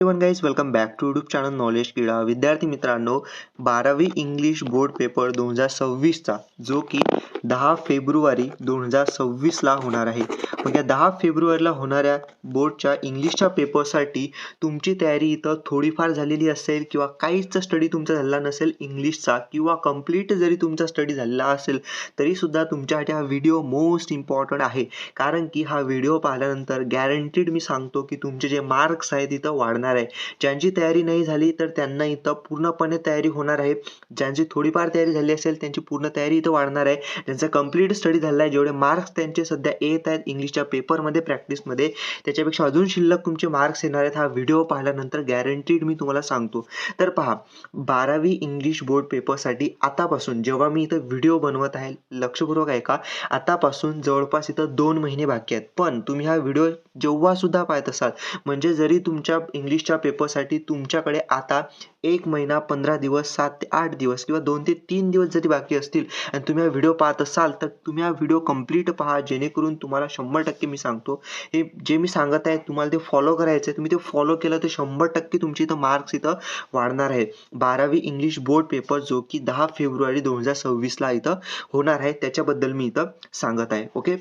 Everyone guys welcome back to YouTube channel knowledge Kida. विद्यार्थी मित्रांनो, 12वी इंग्लिश बोर्ड पेपर 2026चा जो की 10 फेब्रुवारी 2026ला होणार आहे. मग या 10 फेब्रुवारीला होणाऱ्या बोर्डच्या इंग्लिशच्या पेपरसाठी तुमची तयारी इथं थोडीफार झालेली असेल किंवा काहीच स्टडी तुमचा झालेला नसेल इंग्लिशचा किंवा कंप्लीट जरी तुमचा स्टडी झालेला असेल तरीसुद्धा तुमच्यासाठी हा व्हिडिओ मोस्ट इम्पॉर्टंट आहे. कारण की हा व्हिडिओ पाहिल्यानंतर गॅरंटीड मी सांगतो की तुमचे जे मार्क्स आहेत इथं वाढणार आहे. ज्यांची तयारी नाही झाली तर त्यांना इथं पूर्णपणे तयारी होणार आहे. ज्यांची थोडीफार तयारी झाली असेल त्यांची पूर्ण तयारी इथं वाढणार आहे. ज्यांचा कंप्लीट स्टडी झाला आहे, जेवढे मार्क्स त्यांचे सध्या येत आहेत इंग्लिशच्या पेपरमध्ये प्रॅक्टिसमध्ये त्याच्यापेक्षा अजून शिल्लक तुमचे मार्क्स येणार आहेत. हा व्हिडिओ पाहिल्यानंतर गॅरंटीड मी तुम्हाला सांगतो. तर पहा, 12वी इंग्लिश बोर्ड पेपरसाठी आतापासून जेव्हा मी इथं व्हिडिओ बनवत आहे, लक्षपूर्वक ऐका, आतापासून जवळपास इथं 2 महिने बाकी आहेत. पण तुम्ही हा व्हिडिओ जेव्हा सुद्धा पाहत असाल, म्हणजे जरी तुमच्या इंग्लिशच्या पेपरसाठी तुमच्याकडे आता 1 महिना 15 दिवस 7 ते 8 दिवस किंवा 2 ते 3 दिवस जरी बाकी असतील आणि तुम्ही हा व्हिडिओ पाहत असाल तर तुम्ही हा व्हिडिओ कंप्लीट पहा, जेणेकरून तुम्हाला 100% मी सांगतो, हे जे मी सांगत आहे तुम्हाला ते फॉलो करायचं आहे. तुम्ही ते फॉलो केलं तर 100% तुमची इथं मार्क्स इथं वाढणार आहे. 12वी इंग्लिश बोर्ड पेपर जो की 10 फेब्रुवारी 2026ला इथं होणार आहे, त्याच्याबद्दल मी इथं सांगत आहे. ओके,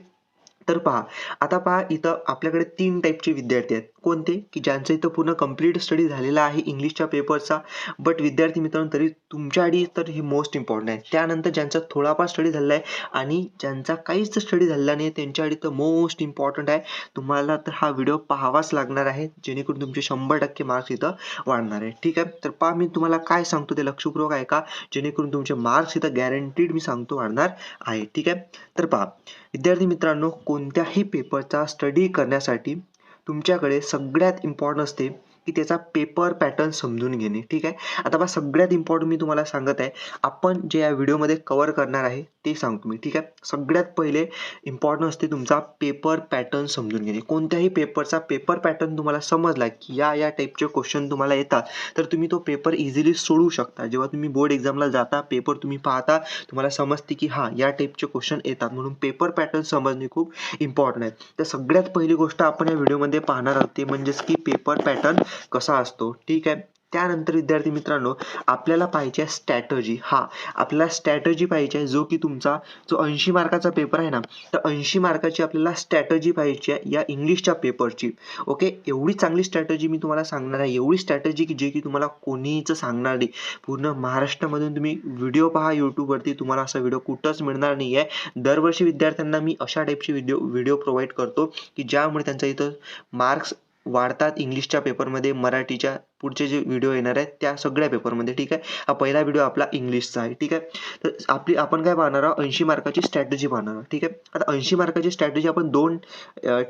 तर पहा, आता पहा, इथं आपल्याकडे 3 टाईपचे विद्यार्थी आहेत. कोणते? की ज्यांचं इथं पूर्ण कंप्लीट स्टडी झालेला आहे इंग्लिशच्या पेपरचा. बट विद्यार्थी मित्रांनो, तरी तुमच्यासाठी तर हे मोस्ट इम्पॉर्टंट आहे. त्यानंतर ज्यांचा थोडाफार स्टडी झालेला आहे आणि ज्यांचा काहीच स्टडी झालेला नाही त्यांच्यासाठी तर मोस्ट इम्पॉर्टंट आहे. तुम्हाला तर हा व्हिडिओ पाहावाच लागणार आहे, जेणेकरून तुमचे 100% मार्क्स इथं वाढणार आहे. ठीक आहे, तर पहा, मी तुम्हाला काय सांगतो ते लक्षपूर्वक ऐका, जेणेकरून तुमचे मार्क्स इथं गॅरंटीड मी सांगतो वाढणार आहे. ठीक आहे, तर पहा विद्यार्थी मित्रांनो, कोणत्याही पेपरचा स्टडी करण्यासाठी तुमच्याकडे सगळ्यात इम्पॉर्टंट असते की त्याचा पेपर पॅटर्न समजून घेणे. ठीक आहे, आता बघा, सगळ्यात इम्पॉर्टंट मी तुम्हाला सांगत आहे, आपण जे या व्हिडिओमध्ये कव्हर करणार आहे ते सांगतो मी. ठीक आहे, सगळ्यात पहिले इम्पॉर्टंट असते तुमचा पेपर पॅटर्न समजून घेणे. कोणत्याही पेपरचा पेपर पॅटर्न तुम्हाला समजला की या टाईपचे क्वेश्चन तुम्हाला येतात तर तुम्ही तो पेपर इझिली सोडवू शकता. जेव्हा तुम्ही बोर्ड एक्झामला जाता, पेपर तुम्ही पाहता, तुम्हाला समजते की या टाईपचे क्वेश्चन येतात, म्हणून पेपर पॅटर्न समजणे खूप इम्पॉर्टंट आहे. तर सगळ्यात पहिली गोष्ट आपण या व्हिडिओमध्ये पाहणार आहोत ते म्हणजेच की पेपर पॅटर्न कसा असतो. ठीक आहे, त्यानंतर विद्यार्थी मित्रांनो, आपल्याला पाहिजे स्ट्रॅटजी. आपल्याला स्ट्रॅटजी पाहिजे, जो की तुमचा जो 80 मार्काचा पेपर आहे ना, तर 80 मार्काची आपल्याला स्ट्रॅटजी पाहिजे या इंग्लिशच्या पेपरची. ओके, एवढी चांगली स्ट्रॅटजी मी तुम्हाला सांगणार आहे, एवढी स्ट्रॅटजी की जे की तुम्हाला कोणीच सांगणार नाही. पूर्ण महाराष्ट्रामधून तुम्ही व्हिडिओ पहा यूट्यूबवरती, तुम्हाला असा व्हिडिओ कुठंच मिळणार नाही आहे. दरवर्षी विद्यार्थ्यांना मी अशा टाईपची व्हिडिओ प्रोव्हाइड करतो की ज्यामुळे त्यांचा इथं मार्क्स वाढतात इंग्लिशच्या पेपरमध्ये. मराठीच्या पुढचे जे व्हिडिओ येणार आहेत त्या सगळ्या पेपरमध्ये. ठीक आहे, हा पहिला व्हिडिओ आपला इंग्लिशचा आहे. ठीक आहे, तर आपण काय पाहणार आहोत, 80 मार्काची स्ट्रॅटेजी पाहणार आहोत. ठीक आहे, आता 80 मार्काची स्ट्रॅटेजी आपण 2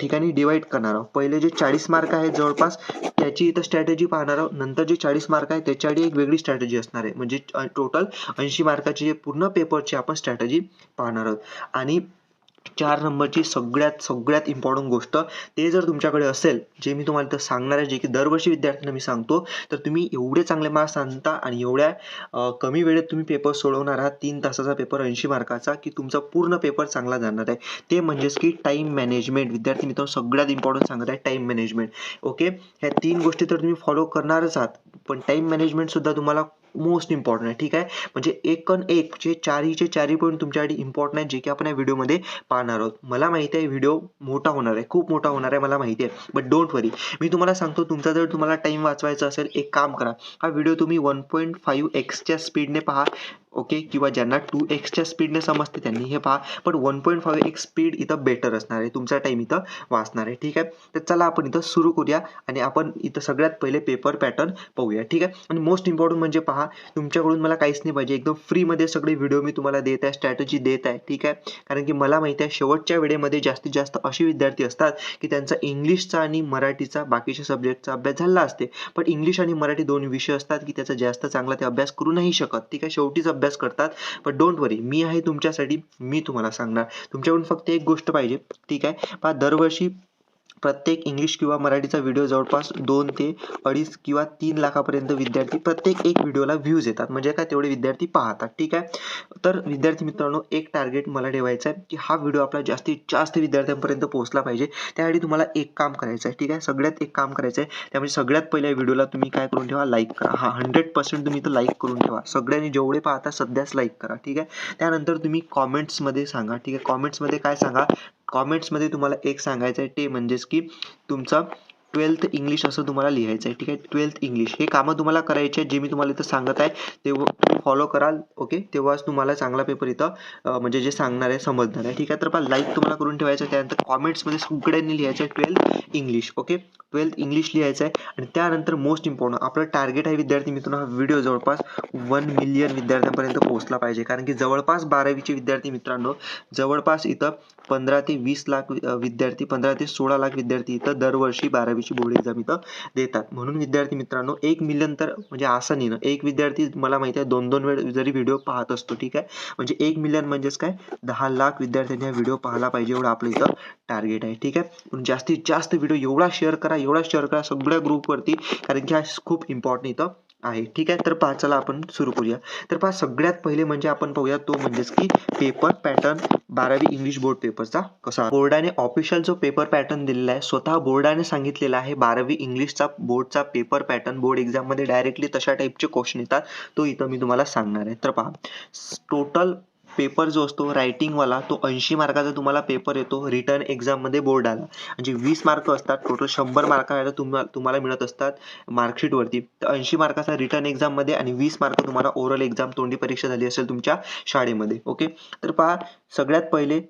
ठिकाणी डिवाइड करणार आहोत. पहिले जे 40 मार्क आहेत जवळपास त्याची इथं स्ट्रॅटेजी पाहणार आहोत. नंतर जे 40 मार्क आहे त्याच्यासाठी एक वेगळी स्ट्रॅटेजी असणार आहे. म्हणजे टोटल 80 मार्काची जे पूर्ण पेपरची आपण स्ट्रॅटेजी पाहणार आहोत. आणि 4 नंबरची सगळ्यात इम्पॉर्टंट गोष्ट, ते जर तुमच्याकडे असेल, जे मी तुम्हाला इथं सांगणार आहे, जे की दरवर्षी विद्यार्थ्यांना मी सांगतो, तर तुम्ही एवढे चांगले मार्क्स आणता आणि एवढ्या कमी वेळेत तुम्ही पेपर सोडवणार आहात. 3 तासाचा पेपर 80 मार्काचा, की तुमचा पूर्ण पेपर चांगला जाणार आहे. ते म्हणजेच की टाईम मॅनेजमेंट. विद्यार्थी मित्रांनो, सगळ्यात इम्पॉर्टंट सांगत आहे टाईम मॅनेजमेंट. ओके, ह्या 3 गोष्टी तर तुम्ही फॉलो करणारच आहात, पण टाईम मॅनेजमेंट सुद्धा तुम्हाला मोस्ट इम्पॉर्टंट आहे. ठीक आहे, म्हणजे एक जे चारही पॉईंट तुमच्यासाठी इम्पॉर्टंट आहेत, जे की आपण या व्हिडिओमध्ये पाहणार आहोत. मला माहिती आहे व्हिडिओ मोठा होणार आहे, खूप मोठा होणार आहे, मला माहिती आहे, बट डोंट वरी. मी तुम्हाला सांगतो, तुमचा जर तुम्हाला टाइम वाचवायचा असेल, एक काम करा, हा व्हिडिओ तुम्ही 1.5x स्पीडने पहा. ओके, किंवा ज्यांना 2x स्पीडने समजते त्यांनी हे पहा, पण 1.5x स्पीड इथं बेटर असणार आहे, तुमचा टाइम इथं वाचणार आहे. ठीक आहे, तर चला आपण इथं सुरू करूया आणि आपण इथं सगळ्यात पहिले पेपर पॅटर्न पाहूया. ठीक आहे, आणि मोस्ट इम्पॉर्टंट म्हणजे पहा, तुमच्याकडून मला काहीच नाही पाहिजे, एकदम फ्रीमध्ये सगळे व्हिडिओ मी तुम्हाला देत आहे, स्ट्रॅटेजी देत आहे. ठीक आहे, कारण की मला माहिती आहे शेवटच्या वेळेमध्ये जास्तीत जास्त असे विद्यार्थी असतात की त्यांचा इंग्लिशचा आणि मराठीचा बाकीच्या सब्जेक्टचा अभ्यास झाला असते, पण इंग्लिश आणि मराठी 2 विषय असतात की त्याचा जास्त चांगला ते अभ्यास करू नाही शकत. ठीक आहे, शेवटीच अभ्यास करतात. पण डोंट वरी, मी आहे तुमच्यासाठी, मी तुम्हाला सांगणार. तुमच्याकडून फक्त एक गोष्ट पाहिजे. ठीक आहे, पहा, दरवर्षी प्रत्येक इंग्लिश किंवा मराठीचा व्हिडिओ जवळपास 2 ते 2.5 किंवा 3 लाखापर्यंत विद्यार्थी प्रत्येक एक व्हिडिओला व्ह्यूज येतात, म्हणजे काय तेवढे विद्यार्थी पाहतात. ठीक आहे. तर विद्यार्थी मित्रांनो, एक टार्गेट मला ठेवायचं आहे की हा व्हिडिओ आपला जास्तीत जास्त विद्यार्थ्यांपर्यंत पोहोचला पाहिजे. त्यासाठी तुम्हाला एक काम करायचं आहे. ठीक आहे. सगळ्यात एक काम करायचं आहे, त्यामुळे सगळ्यात पहिल्या व्हिडिओला तुम्ही काय करून ठेवा, लाईक करा. हा 100% तुम्ही इथं लाईक करून ठेवा. सगळ्यांनी जेवढे पाहता सध्याच लाईक करा. ठीक आहे. त्यानंतर तुम्ही कॉमेंट्समध्ये सांगा. ठीक आहे. कॉमेंट्समध्ये काय सांगा, कॉमेंट्समध्ये तुम्हाला एक सांगायचं आहे, ते म्हणजेच की तुमचा 12th इंग्लिश असं तुम्हाला लिहायचं आहे. ठीक आहे. 12th इंग्लिश हे कामं तुम्हाला करायचे आहेत, जे मी तुम्हाला इथं सांगत आहे तेव्हा तुम्ही फॉलो कराल. ओके. तेव्हाच तुम्हाला चांगला पेपर इथं म्हणजे जे सांगणार आहे समजणार आहे. ठीक आहे. तर पहा, लाईक तुम्हाला करून ठेवायचं आहे. त्यानंतर कॉमेंट्समध्ये सगळ्यांनी लिहायचं आहे 12th English. Okay. 12th English लिहायचं आहे. आणि त्यानंतर मोस्ट इम्पॉर्टंट आपलं टार्गेट आहे विद्यार्थी मित्रांनो, हा व्हिडिओ जवळपास 1 मिलियन विद्यार्थ्यांपर्यंत पोहोचला पाहिजे. कारण की जवळपास 12वीचे विद्यार्थी मित्रांनो, जवळपास इथं 15 ते 20 लाख विद्यार्थी, 15 ते 16 लाख विद्यार्थी इथं दरवर्षी 12वीची बोर्ड एक्झाम इथं देतात. म्हणून विद्यार्थी मित्रांनो, 1 मिलियन तर म्हणजे असं नाही ना, एक विद्यार्थी मला माहिती आहे 2-2 वेळ जरी व्हिडिओ पाहत असतो. ठीक आहे. म्हणजे 1 मिलियन म्हणजेच काय, 10 लाख विद्यार्थ्यांनी हा व्हिडिओ पाहायला पाहिजे, एवढं आपलं इथं टार्गेट आहे. ठीक आहे. म्हणून जास्तीत जास्त व्हिडिओ एवढा शेअर करा सगळ्या ग्रुपवरती, कारण की हा खूप इम्पॉर्टंट इथं आहे. ठीक आहे. तर पहा, चला आपण सुरू करूया. तर पहा, सगळ्यात पहिले म्हणजे आपण पाहूया तो म्हणजेच की पेपर पॅटर्न 12वी इंग्लिश बोर्ड पेपरचा कसा. बोर्डाने ऑफिशियल जो पेपर पॅटर्न दिलेला आहे, स्वतः बोर्डाने सांगितलेला आहे 12वी इंग्लिशचा बोर्डचा पेपर पॅटर्न, बोर्ड एक्झाम मध्ये डायरेक्टली तशा टाईपचे क्वेश्चन येतात, तो इथं मी तुम्हाला सांगणार आहे. तर पहा, टोटल पेपर जो असतो रायटिंगवाला, तो 80 मार्काचा तुम्हाला पेपर येतो रिटर्न एक्झाममध्ये बोर्डाला. म्हणजे 20 मार्क असतात टोटल, 100 मार्काला तुम्हाला मिळत असतात मार्कशीटवरती. तर 80 मार्काचा रिटर्न एक्झाममध्ये आणि 20 मार्क तुम्हाला ओरल एक्झाम, तोंडी परीक्षा झाली असेल तुमच्या शाळेमध्ये. ओके. तर पहा, सगळ्यात पहिले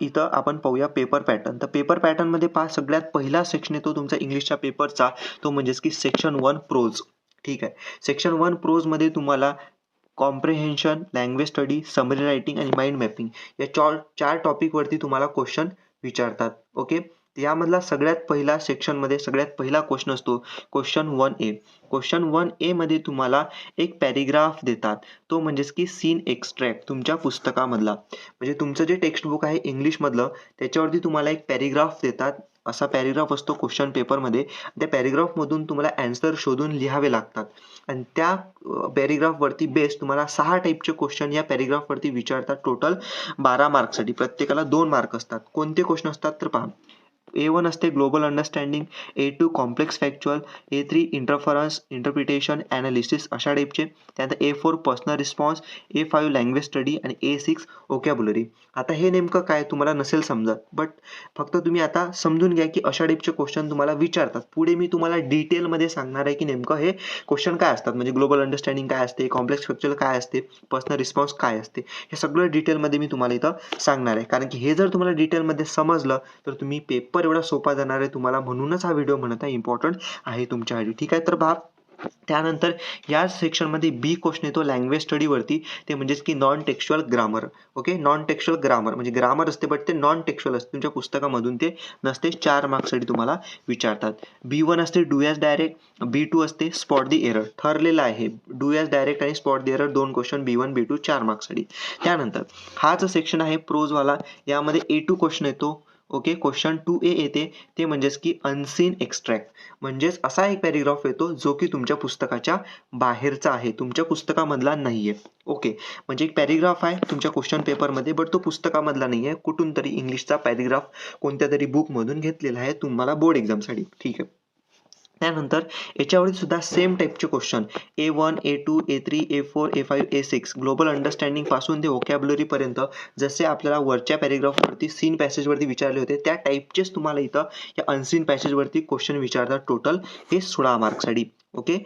इथं आपण पाहूया पेपर पॅटर्न. तर पेपर पॅटर्नमध्ये पहा, सगळ्यात पहिला सेक्शन येतो तुमचा इंग्लिशच्या पेपरचा, तो म्हणजेच की सेक्शन 1 प्रोज. ठीक आहे. सेक्शन 1 प्रोजमध्ये तुम्हाला comprehension, language study, summary writing आणि माइंड मॅपिंग या 4 टॉपिकवरती तुम्हाला क्वेश्चन विचारतात. ओके. यामधला सगळ्यात पहिला सेक्शनमध्ये सगळ्यात पहिला क्वेश्चन असतो क्वेश्चन 1A. क्वेश्चन 1A मध्ये तुम्हाला एक पॅरेग्राफ देतात, तो म्हणजेच की सीन एक्स्ट्रॅक्ट तुमच्या पुस्तकामधला. म्हणजे तुमचं जे टेक्स्ट बुक आहे इंग्लिशमधलं, त्याच्यावरती तुम्हाला एक पॅरेग्राफ देतात. असा पॅरेग्राफ असतो क्वेश्चन पेपरमध्ये. त्या पॅरेग्राफमधून तुम्हाला ॲन्सर शोधून लिहावे लागतात. आणि त्या पॅरेग्राफवरती बेस तुम्हाला 6 टाईपचे क्वेश्चन या पॅरेग्राफवरती विचारतात. टोटल 12 मार्कसाठी, प्रत्येकाला 2 मार्क असतात. कोणते क्वेश्चन असतात तर पहा, A1 असते global understanding, A2 complex factual, A3 interference, interpretation, analysis अशा टाईपचे. त्यानंतर A4 personal response, A5 language study आणि A6 व्होकॅब्युलरी. आता हे नेमकं काय तुम्हाला नसेल समजत, बट फक्त तुम्ही आता समजून घ्या की अशा टाईपचे क्वेश्चन तुम्हाला विचारतात. पुढे मी तुम्हाला डिटेलमध्ये सांगणार आहे की नेमकं हे क्वेश्चन काय असतात, म्हणजे ग्लोबल अंडरस्टँडिंग काय असते, कॉम्प्लेक्स फॅक्च्युअल काय असते, पर्सनल रिस्पॉन्स काय असते, हे सगळं डिटेलमध्ये मी तुम्हाला इथं सांगणार आहे. कारण की हे जर तुम्हाला डिटेलमध्ये समजलं तर तुम्ही पेपर एवढा सोपा जाणार आहे तुम्हाला, म्हणूनच हा व्हिडिओ म्हणत आहे इम्पॉर्टंट आहे तुमच्यासाठी. ठीक आहे. तर पहा, त्यानंतर या सेक्शनमध्ये बी क्वेश्चन येतो लँग्वेज स्टडीवरती, ते म्हणजेच की non textual grammar. Okay. Non textual grammar म्हणजे ग्रामर असते, बट ते नॉन टेक्स्च्युअल असते, तुमच्या पुस्तकामधून ते नसते. 4 मार्क्ससाठी तुम्हाला विचारतात. B1 असते डू ॲज डायरेक्ट, B2 असते स्पॉट द एरर. ठरलेलं आहे डू ॲज डायरेक्ट आणि spot the error, 2 question B1 B2 4 मार्क्ससाठी. त्यानंतर हा जो सेक्शन आहे प्रोजवाला, यामध्ये A2 क्वेश्चन येतो. ओके. क्वेश्चन 2A येते, ते म्हणजेच की अनसीन एक्स्ट्रॅक्ट. म्हणजेच असा एक पॅरेग्राफ येतो जो की तुमच्या पुस्तकाच्या बाहेरचा आहे, तुमच्या पुस्तकामधला नाहीये. ओके. म्हणजे एक पॅरेग्राफ आहे तुमच्या क्वेश्चन पेपरमध्ये, बट तो पुस्तकामधला नाहीये, कुठून तरी इंग्लिशचा पॅरेग्राफ कोणत्या तरी बुकमधून घेतलेला आहे तुम्हाला बोर्ड एक्झामसाठी. ठीक आहे. त्यानंतर याच्यावरती सुद्धा सेम टाईपचे question A1, A2, A3, A4, A5, A6 global understanding पासून ते व्होकॅब्युलरी पर्यंत जसे आपल्याला वरच्या पॅरेग्राफवरती सीन पॅसेजवरती विचारले होते, त्या टाईपचेच तुम्हाला इथं या अनसीन पॅसेजवरती क्वेश्चन विचारतात. टोटल हे 16 मार्क्ससाठी. ओके.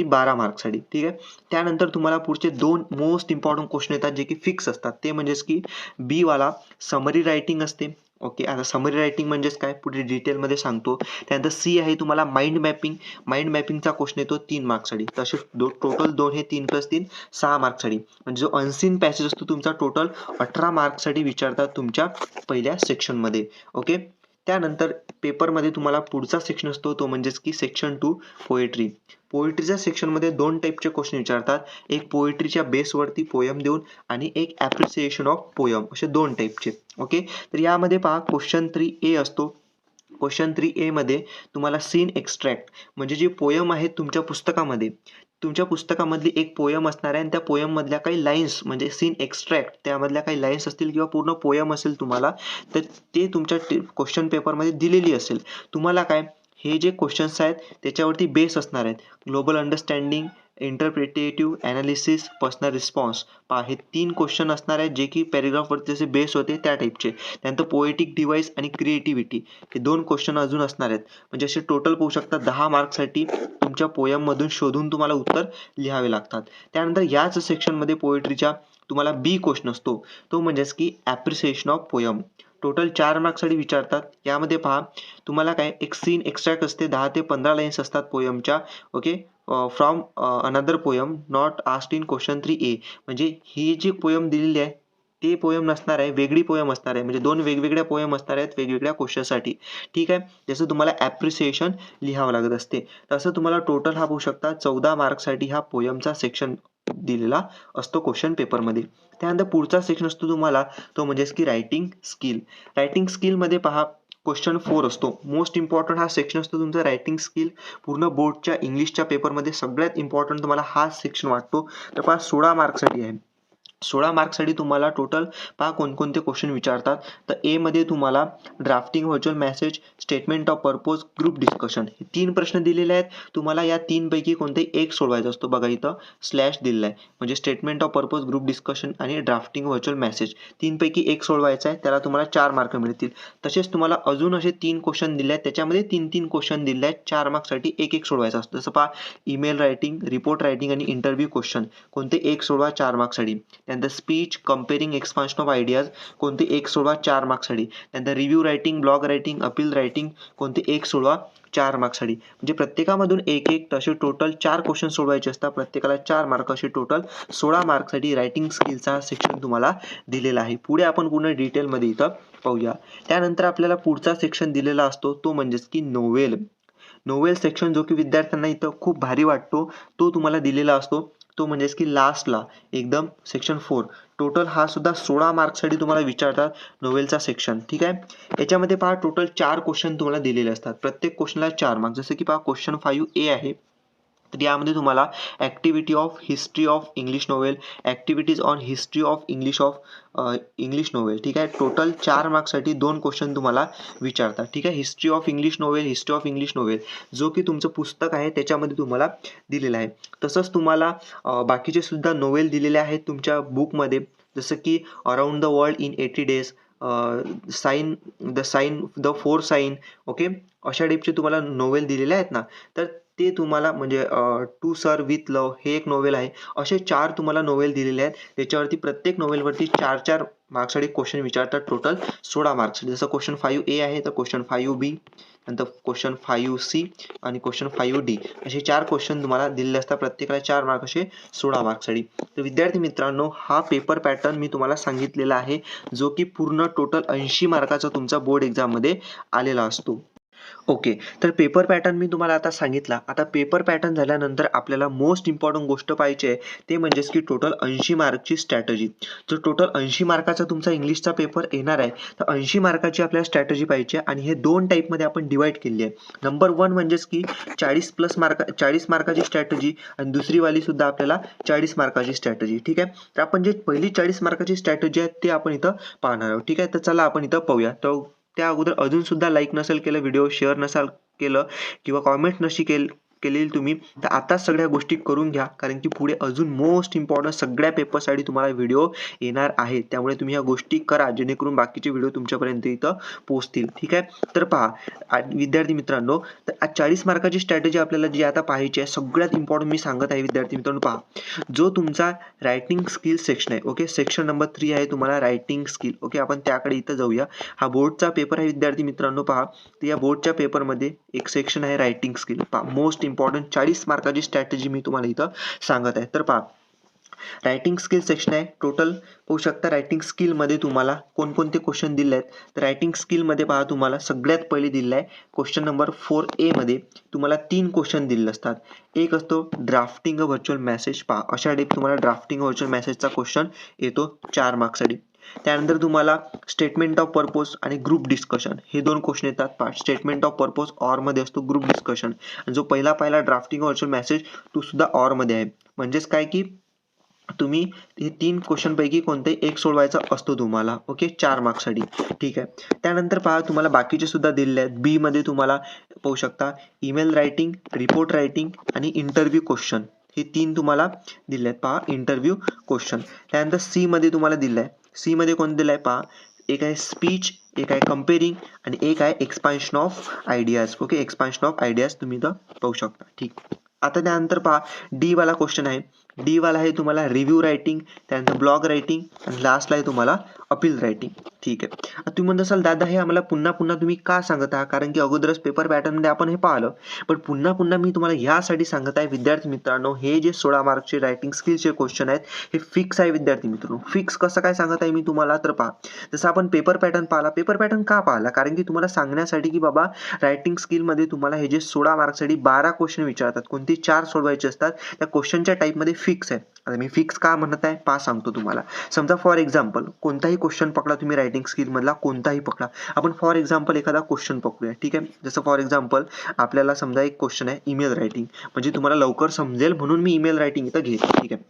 12 मार्क्ससाठी. ठीक आहे. त्यानंतर तुम्हाला पुढचे 2 मोस्ट इम्पॉर्टंट क्वेश्चन येतात जे की फिक्स असतात, ते म्हणजेच की बी वाला समरी रायटिंग असते. ओके. आता समरी रायटिंग म्हणजेच काय पुढे डिटेलमध्ये सांगतो. त्यानंतर सी आहे तुम्हाला माइंड मॅपिंग. माइंड मॅपिंगचा क्वेश्चन येतो 3 मार्क्ससाठी. तसे टोटल 2 हे 3 + 3 6 मार्क्ससाठी. म्हणजे जो अनसीन पॅसेज असतो तुमचा टोटल 18 मार्क्ससाठी विचारतात तुमच्या पहिल्या सेक्शनमध्ये. ओके. त्यानंतर पेपरमध्ये तुम्हाला पुढचा सेक्शन असतो, तो म्हणजेच की सेक्शन 2 पोएट्री. पोएट्रीच्या सेक्शनमध्ये 2 टाईपचे क्वेश्चन विचारतात. एक पोएट्रीच्या बेसवरती पोयम देऊन आणि एक ॲप्रिसिएशन ऑफ पोयम, असे 2 टाईपचे. ओके. तर यामध्ये पहा क्वेश्चन 3A असतो क्वेश्चन 3A मध्ये तुम्हाला सीन एक्स्ट्रॅक्ट म्हणजे जी पोयम आहे तुमच्या पुस्तकामध्ये, तुमच्या पुस्तकामधली एक पोयम असणार आहे आणि त्या पोयम मधल्या काही लाईन्स म्हणजे सीन एक्स्ट्रॅक्ट त्यामधल्या काही लाईन्स असतील किंवा पूर्ण पोयम असेल तुम्हाला, तर ते तुमच्या क्वेश्चन पेपरमध्ये दिलेली असेल. तुम्हाला काय हे जे क्वेश्चन्स आहेत त्याच्यावरती बेस असणार आहेत. Global understanding, interpretative analysis, personal response. पहा हे 3 क्वेश्चन असणार आहेत जे की पॅरेग्राफवरती जसे बेस होते त्या टाईपचे. त्यानंतर पोएटिक डिव्हाइस आणि क्रिएटिव्हिटी हे 2 क्वेश्चन अजून असणार आहेत. म्हणजे असे टोटल पाहू शकता 10 मार्क्ससाठी तुमच्या पोयममधून शोधून तुम्हाला उत्तर लिहावे लागतात. त्यानंतर याच सेक्शनमध्ये पोएट्रीच्या तुम्हाला बी क्वेश्चन असतो, तो म्हणजेच की ॲप्रिसिएशन ऑफ पोयम. टोटल 4 मार्क्ससाठी विचारतात. यामध्ये पहा तुम्हाला काय एक सीन एक्स्ट्रॅक्ट असते, 10 ते 15 लाईन्स असतात पोयमच्या. Okay, from another poem not asked in question 3A. म्हणजे ही जी पोयम दिलेली आहे ते पोयम नसणार आहे, वेगळी पोयम असणार आहे. म्हणजे 2 वेगवेगळ्या पोयम असणार आहेत वेगवेगळ्या क्वेश्चनसाठी. ठीक आहे, जसं तुम्हाला ॲप्रिसिएशन लिहावं लागत असते तसं तुम्हाला टोटल हा पाहू शकता 14 मार्क्ससाठी हा पोयमचा सेक्शन दिलेला असतो क्वेश्चन पेपरमध्ये. त्यानंतर पुढचा सेक्शन असतो तुम्हाला तो म्हणजेच की रायटिंग स्किल. रायटिंग स्किलमध्ये पहा क्वेश्चन 4 असतो. मोस्ट इम्पॉर्टंट हा सेक्शन असतो तुमचा रायटिंग स्किल. पूर्ण बोर्डच्या इंग्लिशच्या पेपरमध्ये सगळ्यात इम्पॉर्टंट तुम्हाला हा सेक्शन वाटतो. तर पहा 16 मार्क्ससाठी आहे. 16 मार्क्ससाठी तुम्हाला टोटल पहा कोणकोणते क्वेश्चन विचारतात. तर ए मध्ये तुम्हाला drafting, virtual message, statement of purpose, group discussion हे 3 प्रश्न दिलेले आहेत. तुम्हाला या 3 पैकी कोणतेही एक सोडवायचा असतो. बघा इथं स्लॅश दिलेला आहे म्हणजे statement of purpose, group discussion आणि ड्राफ्टिंग, व्हर्च्युअल मेसेज 3 पैकी एक सोडवायचा आहे. त्याला तुम्हाला 4 मार्क मिळतील. तसेच तुम्हाला अजून असे 3 क्वेश्चन दिले आहेत त्याच्यामध्ये 3-3 क्वेश्चन दिले आहेत. 4 मार्क्ससाठी एक एक सोडवायचा असतो. जसं पहा ईमेल रायटिंग, रिपोर्ट रायटिंग आणि इंटरव्ह्यू क्वेश्चन कोणते एक सोडवा 4 मार्क्ससाठी. त्यानंतर स्पीच, कंपेअरिंग, एक्सपान्शन ऑफ आयडियाज कोणते एक सोडवा 4 मार्क्ससाठी. त्यानंतर review writing, blog writing, appeal writing कोणते एक सोडवा 4 मार्क्ससाठी. म्हणजे प्रत्येकामधून एक एक तसे टोटल 4 क्वेश्चन सोडवायचे असतात. प्रत्येकाला 4 मार्क असे टोटल 16 मार्क्ससाठी रायटिंग स्किलचा सेक्शन तुम्हाला दिलेला आहे. पुढे आपण पूर्ण डिटेलमध्ये इथं पाहूया. त्यानंतर आपल्याला पुढचा सेक्शन दिलेला असतो तो म्हणजेच की नोवेल. नोवेल सेक्शन जो की विद्यार्थ्यांना इथं खूप भारी वाटतो तो तुम्हाला दिलेला असतो. तो म्हणजेच की लास्टला एकदम सेक्शन 4. टोटल हा सुद्धा 16 मार्क्ससाठी तुम्हाला विचारतात नोवेलचा सेक्शन. ठीक आहे, याच्यामध्ये पहा टोटल 4 क्वेश्चन तुम्हाला दिलेले असतात. प्रत्येक क्वेश्चनला 4 मार्क्स. जसं की पहा क्वेश्चन 5A आहे. तर यामध्ये तुम्हाला activity of history of English novel, activities on history of English novel. ठीक आहे, टोटल 4 मार्क्ससाठी 2 क्वेश्चन तुम्हाला विचारतात. ठीक आहे, history of English novel, history of English novel जो की तुमचं पुस्तक आहे त्याच्यामध्ये तुम्हाला दिलेलं आहे. तसंच तुम्हाला बाकीचे सुद्धा नोवेल दिलेले आहेत तुमच्या बुकमध्ये. जसं की around the world in 80 days, the 4 sign. Okay, अशा टाईपचे तुम्हाला नोवेल दिलेले आहेत ना. तर ते तुम्हाला म्हणजे टू सर विथ लव हे एक नोवेल आहे. असे 4 तुम्हाला नोवेल दिलेले आहेत. त्याच्यावरती प्रत्येक नोवेलवरती 4-4 मार्क्ससाठी क्वेश्चन विचारतात. Total 16 marks. जसं क्वेश्चन 5A आहे तर क्वेश्चन 5B, नंतर क्वेश्चन 5C आणि क्वेश्चन 5D असे 4 क्वेश्चन तुम्हाला दिलेले असतात. प्रत्येकाला 4 मार्क असे 16 मार्क्ससाठी. तर विद्यार्थी मित्रांनो हा पेपर पॅटर्न मी तुम्हाला सांगितलेला आहे जो की पूर्ण टोटल 80 मार्काचा तुमचा बोर्ड एक्झाममध्ये आलेला असतो. ओके, तर पेपर पॅटर्न मी तुम्हाला आता सांगितला. आता पेपर पॅटर्न झाल्यानंतर आपल्याला मोस्ट इम्पॉर्टंट गोष्ट पाहिजे आहे ते म्हणजेच की टोटल 80 मार्कची स्ट्रॅटजी. जर टोटल 80 मार्काचा तुमचा इंग्लिशचा पेपर येणार आहे तर 80 मार्काची आपल्याला स्ट्रॅटजी पाहिजे आणि हे 2 टाईपमध्ये आपण डिवाइड केली आहे. नंबर 1 म्हणजेच की 40 मार्काची स्ट्रॅटजी आणि दुसरीवाली सुद्धा आपल्याला 40 मार्काची स्ट्रॅटजी. ठीक आहे, तर आपण जे पहिली 40 मार्काची स्ट्रॅटजी आहे ते आपण इथं पाहणार आहोत. ठीक आहे, तर चला आपण इथं पाहूया. तर त्या अगोदर अजून सुद्धा लाईक नसेल केलं, व्हिडिओ शेअर नसाल केलं किंवा कॉमेंट नशी केलेली तुम्ही, तर आताच सगळ्या गोष्टी करून घ्या. कारण की पुढे अजून मोस्ट इम्पॉर्टंट सगळ्या पेपरसाठी तुम्हाला व्हिडिओ येणार आहे. त्यामुळे तुम्ही ह्या गोष्टी करा जेणेकरून बाकीचे व्हिडिओ तुमच्यापर्यंत इथं पोहोचतील. ठीक आहे, तर पहा विद्यार्थी मित्रांनो, तर 40 मार्काची स्ट्रॅटेजी आपल्याला जी आता पाहायची आहे सगळ्यात इम्पॉर्टंट मी सांगत आहे विद्यार्थी मित्रांनो. पहा जो तुमचा रायटिंग स्किल सेक्शन आहे. ओके, सेक्शन नंबर 3 आहे तुम्हाला रायटिंग स्किल. ओके, आपण त्याकडे इथं जाऊया. हा बोर्डचा पेपर आहे विद्यार्थी मित्रांनो. पहा तर या बोर्डच्या पेपरमध्ये एक सेक्शन आहे रायटिंग स्किल. पहा मोस्ट इम्पॉर्टंट 40 मार्काची स्ट्रॅटेजी मी तुम्हाला इथं सांगत आहे. तर पहा रायटिंग स्किल सेक्शन आहे. टोटल पाहू शकता रायटिंग स्किलमध्ये तुम्हाला कोणकोणते क्वेश्चन दिले आहेत. तर रायटिंग स्किलमध्ये पहा तुम्हाला सगळ्यात पहिले दिलेलं आहे क्वेश्चन नंबर 4A मध्ये तुम्हाला 3 क्वेश्चन दिलेले असतात. एक असतो ड्राफ्टिंग अ व्हर्च्युअल मेसेज. पहा अशा टाईप तुम्हाला ड्राफ्टिंग व्हर्च्युअल मेसेजचा क्वेश्चन येतो 4 मार्क्ससाठी. त्यानंतर तुम्हाला स्टेटमेंट ऑफ पर्पज आणि ग्रुप डिस्कशन हे 2 क्वेश्चन येतात. Part statement of purpose or मध्ये असतो, ग्रुप डिस्कशन आणि जो पहिला ड्राफ्टिंग व्हर्च्युअल मेसेज तो सुद्धा ऑर मध्ये आहे. म्हणजेच काय की तुम्ही हे 3 क्वेश्चन पैकी कोणतेही एक सोडवायचा असतो तुम्हाला. ओके, 4 मार्क्ससाठी. ठीक आहे. त्यानंतर पहा तुम्हाला बाकीचे सुद्धा दिलेले आहेत. बी मध्ये तुम्हाला पाहू शकता ईमेल रायटिंग, रिपोर्ट रायटिंग आणि इंटरव्ह्यू क्वेश्चन हे 3 तुम्हाला दिले आहेत. पहा इंटरव्ह्यू क्वेश्चन. त्यानंतर सी मध्ये तुम्हाला दिलं आहे. सी मध्ये कोण दिलं आहे पहा, एक आहे स्पीच, एक आहे कंपेरिंग आणि एक आहे expansion of ideas. Okay, expansion of ideas तुम्ही इथं पाहू शकता. ठीक. आता त्यानंतर पहा डी वाला क्वेश्चन आहे. डी वाला आहे तुम्हाला रिव्ह्यू रायटिंग, त्यानंतर ब्लॉग रायटिंग आणि लास्टला आहे तुम्हाला अपील रायटिंग. ठीक आहे. आता तुम्ही म्हणत असाल दादा हे आम्हाला पुन्हा पुन्हा तुम्ही का सांगत आहात, कारण की अगोदरच पेपर पॅटर्नमध्ये आपण हे पाहिलं, पण पुन्हा पुन्हा मी तुम्हाला यासाठी सांगत आहे विद्यार्थी मित्रांनो, हे जे 16 मार्कचे रायटिंग स्किल्सचे क्वेश्चन आहेत हे फिक्स आहे विद्यार्थी मित्रांनो. फिक्स कसं काय सांगत आहे मी तुम्हाला, तर पहा जसं आपण पेपर पॅटर्न पाहिला. पेपर पॅटर्न का पाहिला, कारण की तुम्हाला सांगण्यासाठी की बाबा रायटिंग स्किलमध्ये तुम्हाला हे जे 16 मार्क्ससाठी 12 क्वेश्चन विचारतात, कोणते 4 सोडवायचे असतात, त्या क्वेश्चनच्या टाईपमध्ये फिक्स आहे. आता मी फिक्स का म्हणत आहे पहा सांगतो तुम्हाला. समजा फॉर एक्झाम्पल कोणताही क्वेश्चन पकडा तुम्ही रायटिंग स्किल मधला, कोणताही पकडा. आपण फॉर एक्झाम्पल एखादा क्वेश्चन पकडूया. ठीक आहे. जसं फॉर एक्झाम्पल आपल्याला समजा एक क्वेश्चन आहे ईमेल रायटिंग, म्हणजे तुम्हाला लवकर समजेल म्हणून मी ईमेल रायटिंग इथं घेतो. ठीक आहे.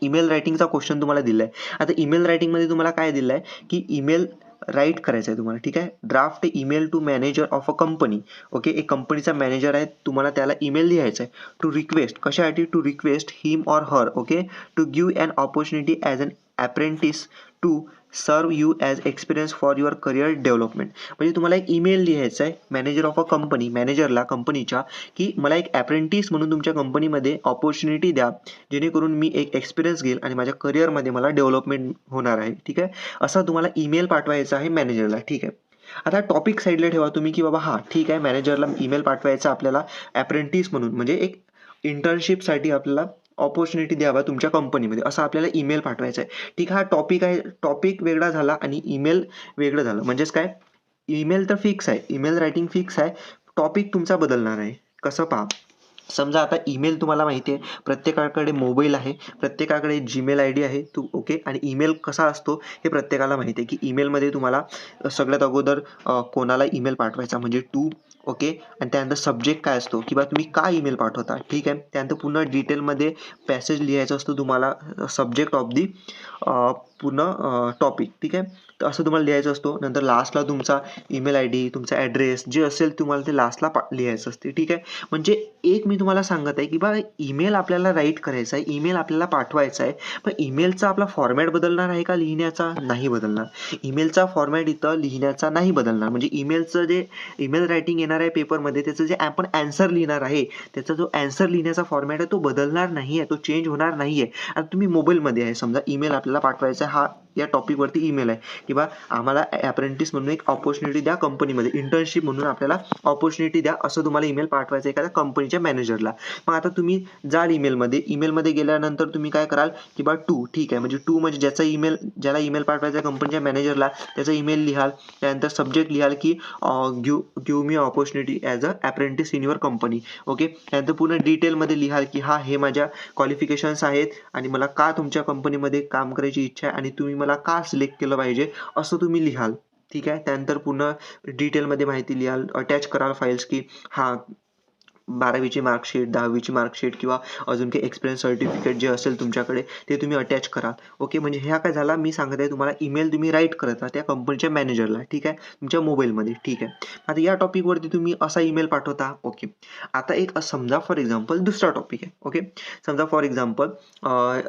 ईमेल रायटिंगचा क्वेश्चन तुम्हाला दिलाय. आता ईमेल रायटिंग मध्ये तुम्हाला काय दिलंय की ईमेल राईट करायचं आहे तुम्हाला. ठीक आहे. Draft email to manager of a company. Okay, एक कंपनीचा मॅनेजर आहे, तुम्हाला त्याला ईमेल लिहायचा आहे. टू रिक्वेस्ट, कशासाठी, to request him or her, okay, to give an opportunity as an apprentice to serve you as experience for your career development. म्हणजे तुम्हाला एक ईमेल लिहायचा आहे मॅनेजर ऑफ अ कंपनी, मॅनेजरला कंपनीच्या, की मला एक अप्रेंटिस म्हणून तुमच्या कंपनीमध्ये ऑपॉर्च्युनिटी द्या, जेणेकरून मी एक एक्सपिरियन्स घेईल आणि माझ्या करिअरमध्ये मला डेव्हलपमेंट होणार आहे. ठीक आहे. असं तुम्हाला ईमेल पाठवायचा आहे मॅनेजरला. ठीक आहे. आता टॉपिक साईडला ठेवा तुम्ही की बाबा हां ठीक आहे, मॅनेजरला ईमेल पाठवायचा आपल्याला अप्रेंटिस म्हणून, म्हणजे एक इंटर्नशिपसाठी आपल्याला ऑपॉर्च्युनिटी द्यावा तुमच्या कंपनीमध्ये, असं आपल्याला ईमेल पाठवायचा आहे. ठीक, हा टॉपिक आहे. टॉपिक वेगळा झाला आणि ईमेल वेगळं झालं. म्हणजेच काय, ईमेल तर फिक्स आहे, ईमेल रायटिंग फिक्स आहे, टॉपिक तुमचा बदलणार आहे. कसं पहा, समजा आता ईमेल तुम्हाला माहिती आहे प्रत्येकाकडे मोबाईल आहे, प्रत्येकाकडे जीमेल आय डी आहे. ओके, आणि ईमेल कसा असतो हे प्रत्येकाला माहिती आहे की ईमेलमध्ये तुम्हाला सगळ्यात अगोदर कोणाला ईमेल पाठवायचा म्हणजे टू. ओके, आणि त्यानंतर सब्जेक्ट काय असतो किंवा तुम्ही का ईमेल पाठवता. ठीक आहे. त्यानंतर पुन्हा डिटेलमध्ये पॅसेज लिहायचा असतो तुम्हाला, सब्जेक्ट ऑफ दी पूर्ण टॉपिक. ठीक आहे. तर असं तुम्हाला लिहायचं असतो. नंतर लास्टला तुमचा ईमेल आय डी, तुमचा ॲड्रेस जे असेल तुम्हाला ते लास्टला लिहायचं असते. ठीक आहे. म्हणजे एक मी तुम्हाला सांगत आहे की बा ईमेल आपल्याला राईट करायचा आहे, ईमेल आपल्याला पाठवायचा आहे, पण ईमेलचा आपला फॉर्मॅट बदलणार आहे का लिहिण्याचा, नाही बदलणार. ईमेलचा फॉर्मॅट इथं लिहिण्याचा नाही बदलणार. म्हणजे ईमेलचं जे ईमेल रायटिंग येणार आहे पेपरमध्ये, त्याचं जे आपण ॲन्सर लिहिणार आहे, त्याचा जो ॲन्सर लिहिण्याचा फॉर्मॅट आहे तो बदलणार नाही आहे, तो चेंज होणार नाही आहे. आता तुम्ही मोबाईलमध्ये आहे, समजा ईमेल आपल्याला पाठवायचा आहे, हा या टॉपिकवरती ईमेल आहे की बा आम्हाला अप्रेंटिस म्हणून एक ऑपॉर्च्युनिटी द्या कंपनीमध्ये, इंटर्नशिप म्हणून आपल्याला ऑपॉर्च्युनिटी द्या, असं तुम्हाला ईमेल पाठवायचं एखाद्या कंपनीच्या मॅनेजरला. मग आता तुम्ही जाल ईमेलमध्ये गेल्यानंतर तुम्ही काय कराल की बा टू. ठीक आहे. म्हणजे टू म्हणजे ज्याला ईमेल पाठवायचा कंपनीच्या मॅनेजरला त्याचा ईमेल लिहाल. त्यानंतर सब्जेक्ट लिहाल की give me opportunity as a apprentice in your company. Okay, त्यानंतर पुन्हा डिटेलमध्ये लिहाल की हा हे माझ्या क्वालिफिकेशन्स आहेत आणि मला का तुमच्या कंपनीमध्ये काम करायची इच्छा आहे आणि तुम्ही मला का सिलेक्ट केलं पाहिजे, असं तुम्ही लिहाल. ठीक आहे. त्यानंतर पुन्हा डिटेलमध्ये माहिती लिहाल, अटॅच कराल फाईल्स की हां 12वीची मार्कशीट, 10वीची मार्कशीट किंवा अजून काही एक्सपिरियन्स सर्टिफिकेट जे असेल तुमच्याकडे ते तुम्ही अटॅच करा. ओके, म्हणजे ह्या काय झाला, मी सांगत आहे तुम्हाला ईमेल तुम्ही राईट करता त्या कंपनीच्या मॅनेजरला. ठीक आहे, तुमच्या मोबाईलमध्ये. ठीक आहे. आता या टॉपिकवरती तुम्ही असा ईमेल पाठवता. ओके, आता एक समजा फॉर एक्झाम्पल दुसरा टॉपिक आहे. ओके, समजा फॉर एक्झाम्पल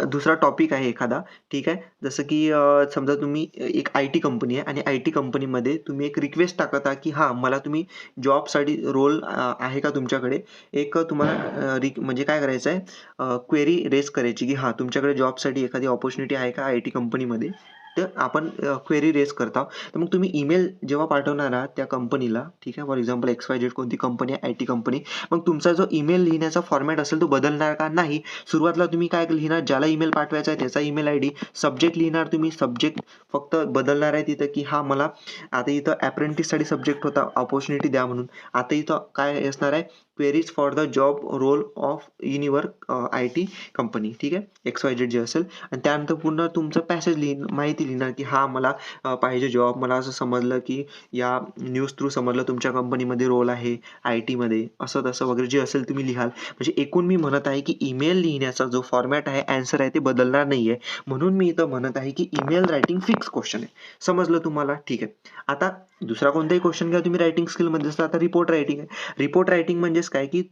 दुसरा टॉपिक आहे एखादा. ठीक आहे. जसं की समजा तुम्ही एक IT कंपनी आहे आणि IT कंपनीमध्ये तुम्ही एक रिक्वेस्ट टाकता की हां मला तुम्ही जॉबसाठी रोल आहे का तुमच्याकडे, एक तुम्हाला म्हणजे काय करायचं आहे, क्वेरी रेज करायची की हां तुमच्याकडे जॉबसाठी एखादी ऑपॉर्च्युनिटी आहे का IT कंपनीमध्ये, तर आपण क्वेरी रेज करता. तर मग तुम्ही ईमेल जेव्हा पाठवणार आहात त्या कंपनीला, ठीक आहे, फॉर एक्झाम्पल XYZ कोणती कंपनी आहे, IT कंपनी, मग तुमचा जो ईमेल लिहिण्याचा फॉर्मॅट असेल तो बदलणार का, नाही. सुरुवातीला तुम्ही काय लिहिणार, ज्याला ईमेल पाठवायचा आहे त्याचा ईमेल ID, सब्जेक्ट लिहिणार तुम्ही, सब्जेक्ट फक्त बदलणार आहे तिथं की हां मला आता इथं अप्रेंटिससाठी सब्जेक्ट होता ऑपॉर्च्युनिटी द्या म्हणून, आता इथं काय असणार आहे queries for the job role of in your IT company. ठीक आहे, XYZ जे असेल. आणि त्यानंतर पूर्ण तुमचं पॅसेज माहिती लिहिणार की हा मला पाहिजे जॉब, मला असं समजलं की या न्यूज थ्रू समजलं तुमच्या कंपनीमध्ये रोल आहे IT मध्ये, असं तसं वगैरे जे असेल तुम्ही लिहाल. म्हणजे एकूण मी म्हणत आहे की ईमेल लिहिण्याचा जो फॉर्मॅट आहे, आन्सर आहे ते बदलणार नाहीये. म्हणून मी इथं म्हणत आहे की ईमेल रायटिंग फिक्स क्वेश्चन आहे. समजलं तुम्हाला? ठीक आहे. आता दुसरा कोणताही क्वेश्चन घ्या तुम्ही रायटिंग स्किलमध्ये. आता रिपोर्ट रायटिंग आहे. रिपोर्ट रायटिंग म्हणजेच काय की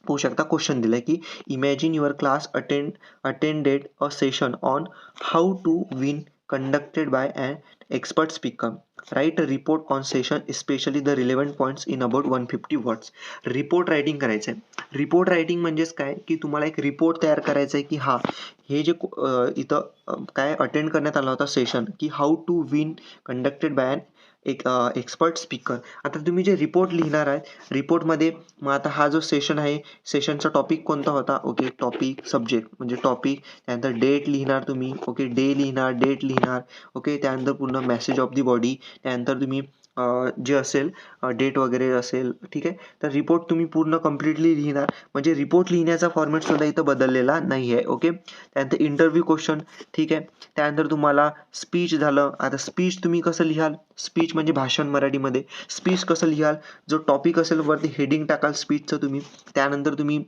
होऊ शकता क्वेश्चन दिलाय की imagine your class attended a session on how to win conducted by an expert speaker. Write a report on session specially the relevant points in about 150 words. Report writing करायचं आहे. Report writing म्हणजेच काय की तुम्हाला एक report तयार करायचा आहे की हा हे जे इथं काय अटेंड करण्यात आला होता सेशन की how to win conducted by an एक एक्सपर्ट स्पीकर. आता तुम्ही जे रिपोर्ट लिहिणार आहे, रिपोर्टमध्ये मग आता हा जो सेशन आहे, सेशनचा टॉपिक कोणता होता? ओके, टॉपिक सब्जेक्ट म्हणजे टॉपिक, त्यानंतर डेट लिहिणार तुम्ही. ओके, डे लिहिणार, डेट लिहिणार. ओके, त्यानंतर पूर्ण मेसेज ऑफ दी बॉडी, त्यानंतर तुम्ही जे असेल डेट वगैरे असेल. ठीक आहे, तर रिपोर्ट तुम्ही पूर्ण कम्प्लिटली लिहिणार. म्हणजे रिपोर्ट लिहिण्याचा फॉर्मॅट सुद्धा इथं बदललेला नाही आहे. ओके, त्यानंतर इंटरव्ह्यू क्वेश्चन. ठीक आहे, त्यानंतर तुम्हाला स्पीच झालं. आता स्पीच तुम्ही कसं लिहाल? स्पीच म्हणजे भाषण मराठीमध्ये. स्पीच कसं लिहाल? जो टॉपिक असेल वरती हेडिंग टाकाल स्पीचचं तुम्ही. त्यानंतर तुम्ही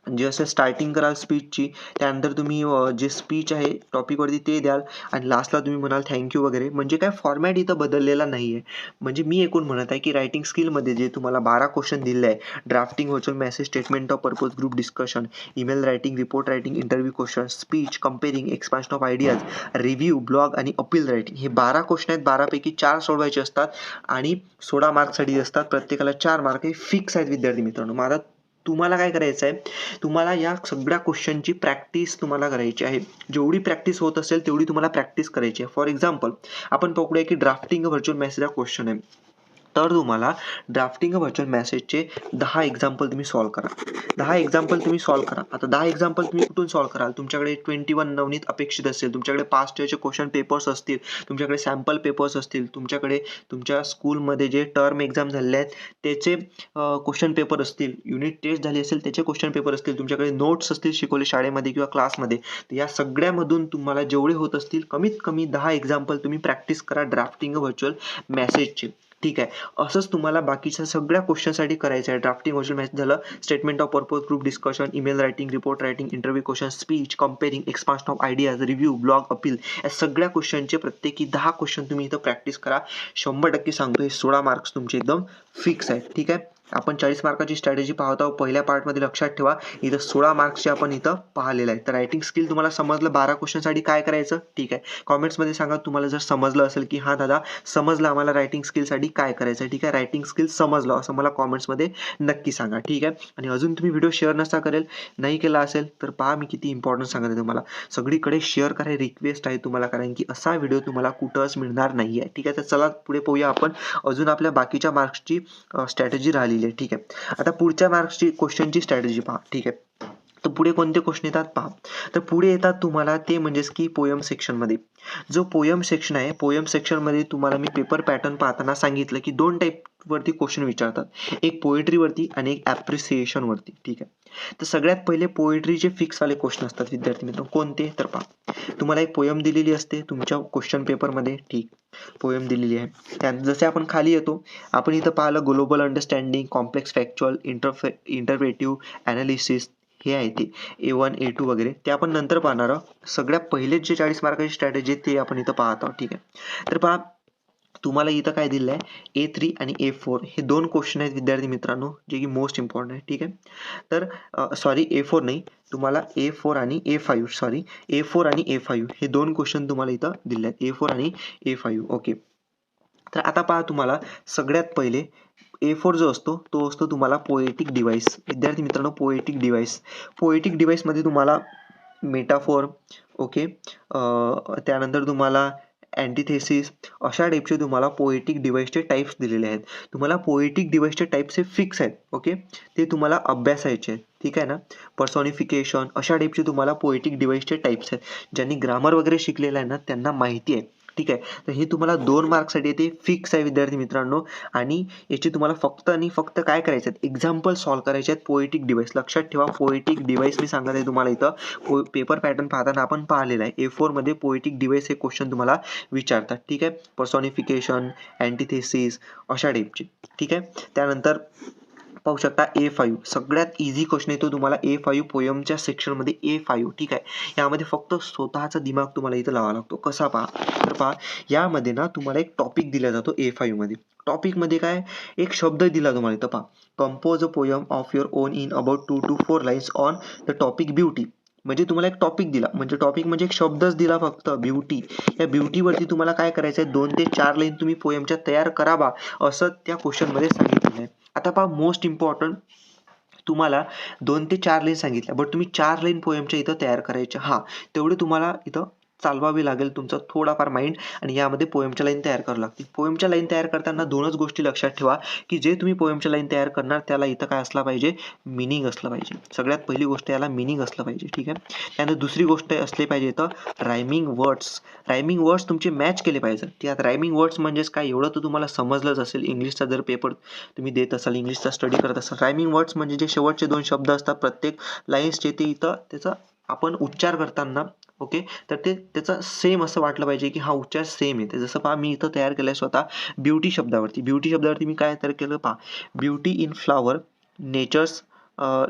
जे असं स्टार्टिंग कराल स्पीचची, त्यानंतर तुम्ही जे स्पीच आहे टॉपिकवरती ते द्याल आणि लास्टला तुम्ही म्हणाल थँक्यू वगैरे. म्हणजे काय फॉर्मॅट इथं बदललेला नाही आहे. म्हणजे मी एकूण म्हणत आहे की रायटिंग स्किलमध्ये जे तुम्हाला 12 क्वेश्चन दिले आहे, drafting, virtual message, statement of purpose, group discussion, email writing, report writing, interview question, speech, comparing, expansion of ideas, review, blog आणि अपील रायटिंग. हे 12 क्वेश्चन आहेत. 12 पैकी 4 सोडवायचे असतात आणि 16 मार्क्ससाठी असतात. प्रत्येकाला 4 मार्क हे फिक्स आहेत विद्यार्थी मित्रांनो. मग आता तुम्हाला काय करायचं आहे? तुम्हाला या सगळ्या क्वेश्चनची प्रॅक्टिस तुम्हाला करायची आहे. जेवढी प्रॅक्टिस होत असेल तेवढी तुम्हाला प्रॅक्टिस करायची आहे. फॉर एक्झाम्पल आपण पकडूया की ड्राफ्टिंग व्हर्च्युअल मेसेज हा क्वेश्चन आहे. तर तुम्हाला ड्राफ्टिंग व्हर्च्युअल मेसेजचे 10 एक्झाम्पल तुम्ही सॉल्व्ह करा. 10 एक्झाम्पल तुम्ही सॉल्व्ह करा. आता 10 एक्झाम्पल तुम्ही कुठून सॉल्व्ह कराल? तुमच्याकडे 21 नवनीत अपेक्षित असेल, तुमच्याकडे पास्ट इयरचे क्वेश्चन पेपर्स असतील, तुमच्याकडे सॅम्पल पेपर्स असतील, तुमच्याकडे तुमच्या स्कूलमध्ये जे टर्म एक्झाम झालेले आहेत त्याचे क्वेश्चन पेपर असतील, युनिट टेस्ट झाली असेल त्याचे क्वेश्चन पेपर असतील, तुमच्याकडे नोट्स असतील शिकवले शाळेमध्ये किंवा क्लासमध्ये. तर या सगळ्यामधून तुम्हाला जेवढे होत असतील कमीत कमी 10 एक्झाम्पल तुम्ही प्रॅक्टिस करा ड्राफ्टिंग व्हर्च्युअल मेसेजचे. ठीक आहे, असंच तुम्हाला बाकीच्या सगळ्या क्वेश्चनसाठी करायचं आहे. ड्राफ्टिंग व्हर्च्युअल मेसेज झालं, statement of purpose, group discussion, email writing, report writing, interview question, speech, comparing, expansion of ideas, review, blog, appeal. या सगळ्या क्वेश्चनचे प्रत्येकी 10 क्वेश्चन तुम्ही इथं प्रॅक्टिस करा. 100% सांगतो, हे 16 मार्क्स तुमचे एकदम फिक्स आहेत. ठीक आहे, आपण 40 मार्काची स्ट्रॅटेजी पाहत आहोत. पहिल्या पार्टमध्ये लक्षात ठेवा, इथं 16 मार्क्सचे आपण इथं पाहिलेलं आहे. तर रायटिंग स्किल तुम्हाला समजलं. 12 क्वेश्चनसाठी काय करायचं? ठीक आहे, कॉमेंट्समध्ये सांगा तुम्हाला जर समजलं असेल की हा दादा समजलं आम्हाला रायटिंग स्किलसाठी काय करायचं आहे. ठीक आहे, रायटिंग स्किल समजलं असं मला कॉमेंट्समध्ये नक्की सांगा. ठीक आहे, आणि अजून तुम्ही व्हिडिओ शेअर नाही केला असेल तर पहा मी किती इम्पॉर्टंट सांगते तुम्हाला. सगळीकडे शेअर करा, रिक्वेस्ट आहे तुम्हाला, कारण की असा व्हिडिओ तुम्हाला कुठंच मिळणार नाही आहे. ठीक आहे, तर चला पुढे पाहूया आपण अजून आपल्या बाकीच्या मार्क्सची स्ट्रॅटेजी राहिलेली आहे. ठीक आहे, आता पुढच्या मार्क्सची क्वेश्चनची स्ट्रॅटेजी पहा. ठीक आहे, तर पुढे कोणते क्वेश्चन येतात पहा. तर पुढे येतात तुम्हाला ते म्हणजेच की पोयम सेक्शनमध्ये. जो पोयम सेक्शन आहे, पोयम सेक्शनमध्ये तुम्हाला मी पेपर पॅटर्न पाहताना सांगितलं की 2 टाईपवरती क्वेश्चन विचारतात. एक पोएट्रीवरती आणि एक ॲप्रिसिएशन वरती. ठीक आहे, तर सगळ्यात पहिले पोएट्रीचे फिक्सवाले क्वेश्चन असतात विद्यार्थी मित्रांनो. कोणते? तर पहा, तुम्हाला एक पोयम दिलेली असते तुमच्या क्वेश्चन पेपरमध्ये. ठीक, पोयम दिलेली आहे. त्यानंतर जसे आपण खाली येतो, आपण इथं पाहिलं global understanding, complex factual, interpretive analysis, हे आहे ते A1 A2 वगैरे, ते आपण नंतर पाहणार आहोत. सगळ्यात पहिलेच जे 40 मार्काची स्ट्रॅटेजी ते आपण इथं पाहत आहोत. ठीक आहे, तर पहा तुम्हाला इथं काय दिलं आहे, A3 आणि A4 हे 2 क्वेश्चन आहेत विद्यार्थी मित्रांनो, जे की मोस्ट इम्पॉर्टंट आहे. ठीक आहे, तर सॉरी A4 नाही, तुम्हाला A4 आणि A5 A4 आणि A5 हे 2 क्वेश्चन तुम्हाला इथं दिले आहेत, A4 आणि A5. ओके, तर आता पहा तुम्हाला सगळ्यात पहिले A4 जो असतो तो असतो तुम्हाला पोएटिक डिव्हाइस. विद्यार्थी मित्रांनो, पोएटिक डिव्हाइसमध्ये तुम्हाला मेटाफोर, ओके, त्यानंतर तुम्हाला अँटिथेसिस, अशा टाईपचे तुम्हाला पोएटिक डिव्हाइसचे टाईप्स दिलेले आहेत. तुम्हाला पोएटिक डिव्हाइसचे टाईप्स हे फिक्स आहेत. ओके, ते तुम्हाला अभ्यासायचे आहेत. ठीक आहे ना, पर्सॉनिफिकेशन, अशा टाईपचे तुम्हाला पोएटिक डिव्हाइसचे टाईप्स आहेत. ज्यांनी ग्रामर वगैरे शिकलेलं आहे ना त्यांना माहिती आहे. ठीक आहे. तर हे तुम्हाला 2 मार्क्ससाठी येते, फिक्स आहे विद्यार्थी मित्रांनो. आणि याची तुम्हाला फक्त आणि फक्त काय करायचं आहे, एक्झाम्पल सॉल्व्ह करायचे आहेत. पोएटिक डिवाइस लक्षात ठेवा, पोएटिक डिवाइस मी सांगत आहे तुम्हाला इथं पेपर पॅटर्न पाहताना आपण पाहिलेला आहे. A4 मध्ये पोएटिक डिवाइस हे क्वेश्चन तुम्हाला विचारतात. ठीक आहे. पर्सॉनिफिकेशन, अँटिथेसिस अशा टाईपचे. ठीक आहे. त्यानंतर पाहू शकता A5 सगळ्यात इझी क्वेश्चन येतो तुम्हाला A5 पोयमच्या सेक्शनमध्ये A5. ठीक आहे. यामध्ये फक्त स्वतःचा दिमाग तुम्हाला इथं लावावा लागतो. कसा पहा, तर पहा यामध्ये ना तुम्हाला एक टॉपिक दिला जातो A5 मध्ये. टॉपिक मध्ये काय, एक शब्द दिला तुम्हाला इथं पहा, compose a poem of your own in about 2 to 4 lines on the topic beauty. म्हणजे तुम्हाला एक टॉपिक दिला, म्हणजे टॉपिक म्हणजे एक शब्दच दिला फक्त, ब्युटी. या ब्युटीवरती तुम्हाला काय करायचं आहे, 2 ते 4 लाईन तुम्ही पोयमच्या तयार करावा असं त्या क्वेश्चन मध्ये सांगितलेलं आहे. आता पहा मोस्ट इम्पॉर्टंट, तुम्हाला 2 ते 4 लाईन सांगितल्या, बट तुम्ही 4 लाईन पोयमच्या इथं तयार करायच्या. हां, तेवढे तुम्हाला इथं चालवावी लागेल तुमचं थोडाफार माइंड, आणि यामध्ये पोयमच्या लाईन तयार करावं लागतील. पोयमच्या लाईन तयार करताना 2च गोष्टी लक्षात ठेवा, की जे तुम्ही पोयमच्या लाईन तयार करणार त्याला इथं काय असला पाहिजे, मीनिंग असलं पाहिजे. सगळ्यात पहिली गोष्ट याला मीनिंग असलं पाहिजे. ठीक आहे. त्यानंतर दुसरी गोष्ट असली पाहिजे इथं रायमिंग वर्ड्स. रायमिंग वर्ड्स तुमचे मॅच केले पाहिजे. त्यात रायमिंग वर्ड्स म्हणजेच काय, एवढं तर तुम्हाला समजलंच असेल. इंग्लिशचा जर पेपर तुम्ही देत असाल, इंग्लिशचा स्टडी करत असाल, रायमिंग वर्ड्स म्हणजे जे शेवटचे 2 शब्द असतात प्रत्येक लाईन्सचे, ते इथं त्याचा आपण उच्चार करताना ओके, तर ते त्याचा सेम असं वाटलं पाहिजे की हा उच्चार सेम आहे. जसं पहा मी इथं तयार केलंय स्वतः ब्युटी शब्दावरती. ब्युटी शब्दावरती मी काय तयार केलं पहा, beauty in flower, nature's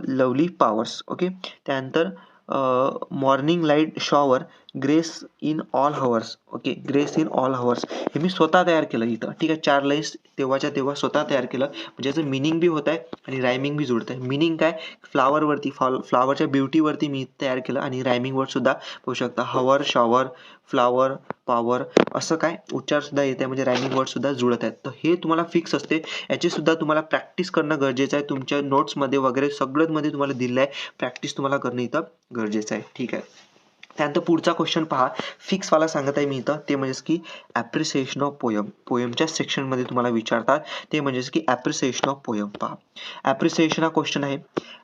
lovely powers. Okay. त्यानंतर morning light shower, grace in all hours. Okay, grace in all hours हे मी स्वतः तयार केलं इथं. ठीक आहे. 4 लाईन्स तेव्हाच्या तेव्हा स्वतः तयार केलं, म्हणजे याचं मिनिंग बी होत आहे आणि रायमिंग बी जुळत आहे. मिनिंग काय, फ्लावरवरती, फ्लावरच्या ब्युटीवरती मी तयार केलं, आणि रायमिंग वर्ड सुद्धा पाहू शकता, हवर, शॉवर, फ्लावर, पॉवर असं काय उच्चार सुद्धा येत आहे, म्हणजे रायमिंग वर्ड सुद्धा जुळत आहेत. तर हे तुम्हाला फिक्स असते. याची सुद्धा तुम्हाला प्रॅक्टिस करणं गरजेचं आहे. तुमच्या नोट्समध्ये वगैरे सगळं मध्ये तुम्हाला दिलं आहे, प्रॅक्टिस तुम्हाला करणं इथं गरजेचं आहे. ठीक आहे. त्यानंतर पुढचा क्वेश्चन पहा, फिक्सवाला सांगत आहे मी इथं, ते म्हणजेच की ॲप्रिसिएशन ऑफ पोयम. पोयमच्या सेक्शनमध्ये तुम्हाला विचारतात, ते म्हणजेच की ॲप्रिसिएशन ऑफ पोयम. पहा, ॲप्रिसिएशन हा क्वेश्चन आहे.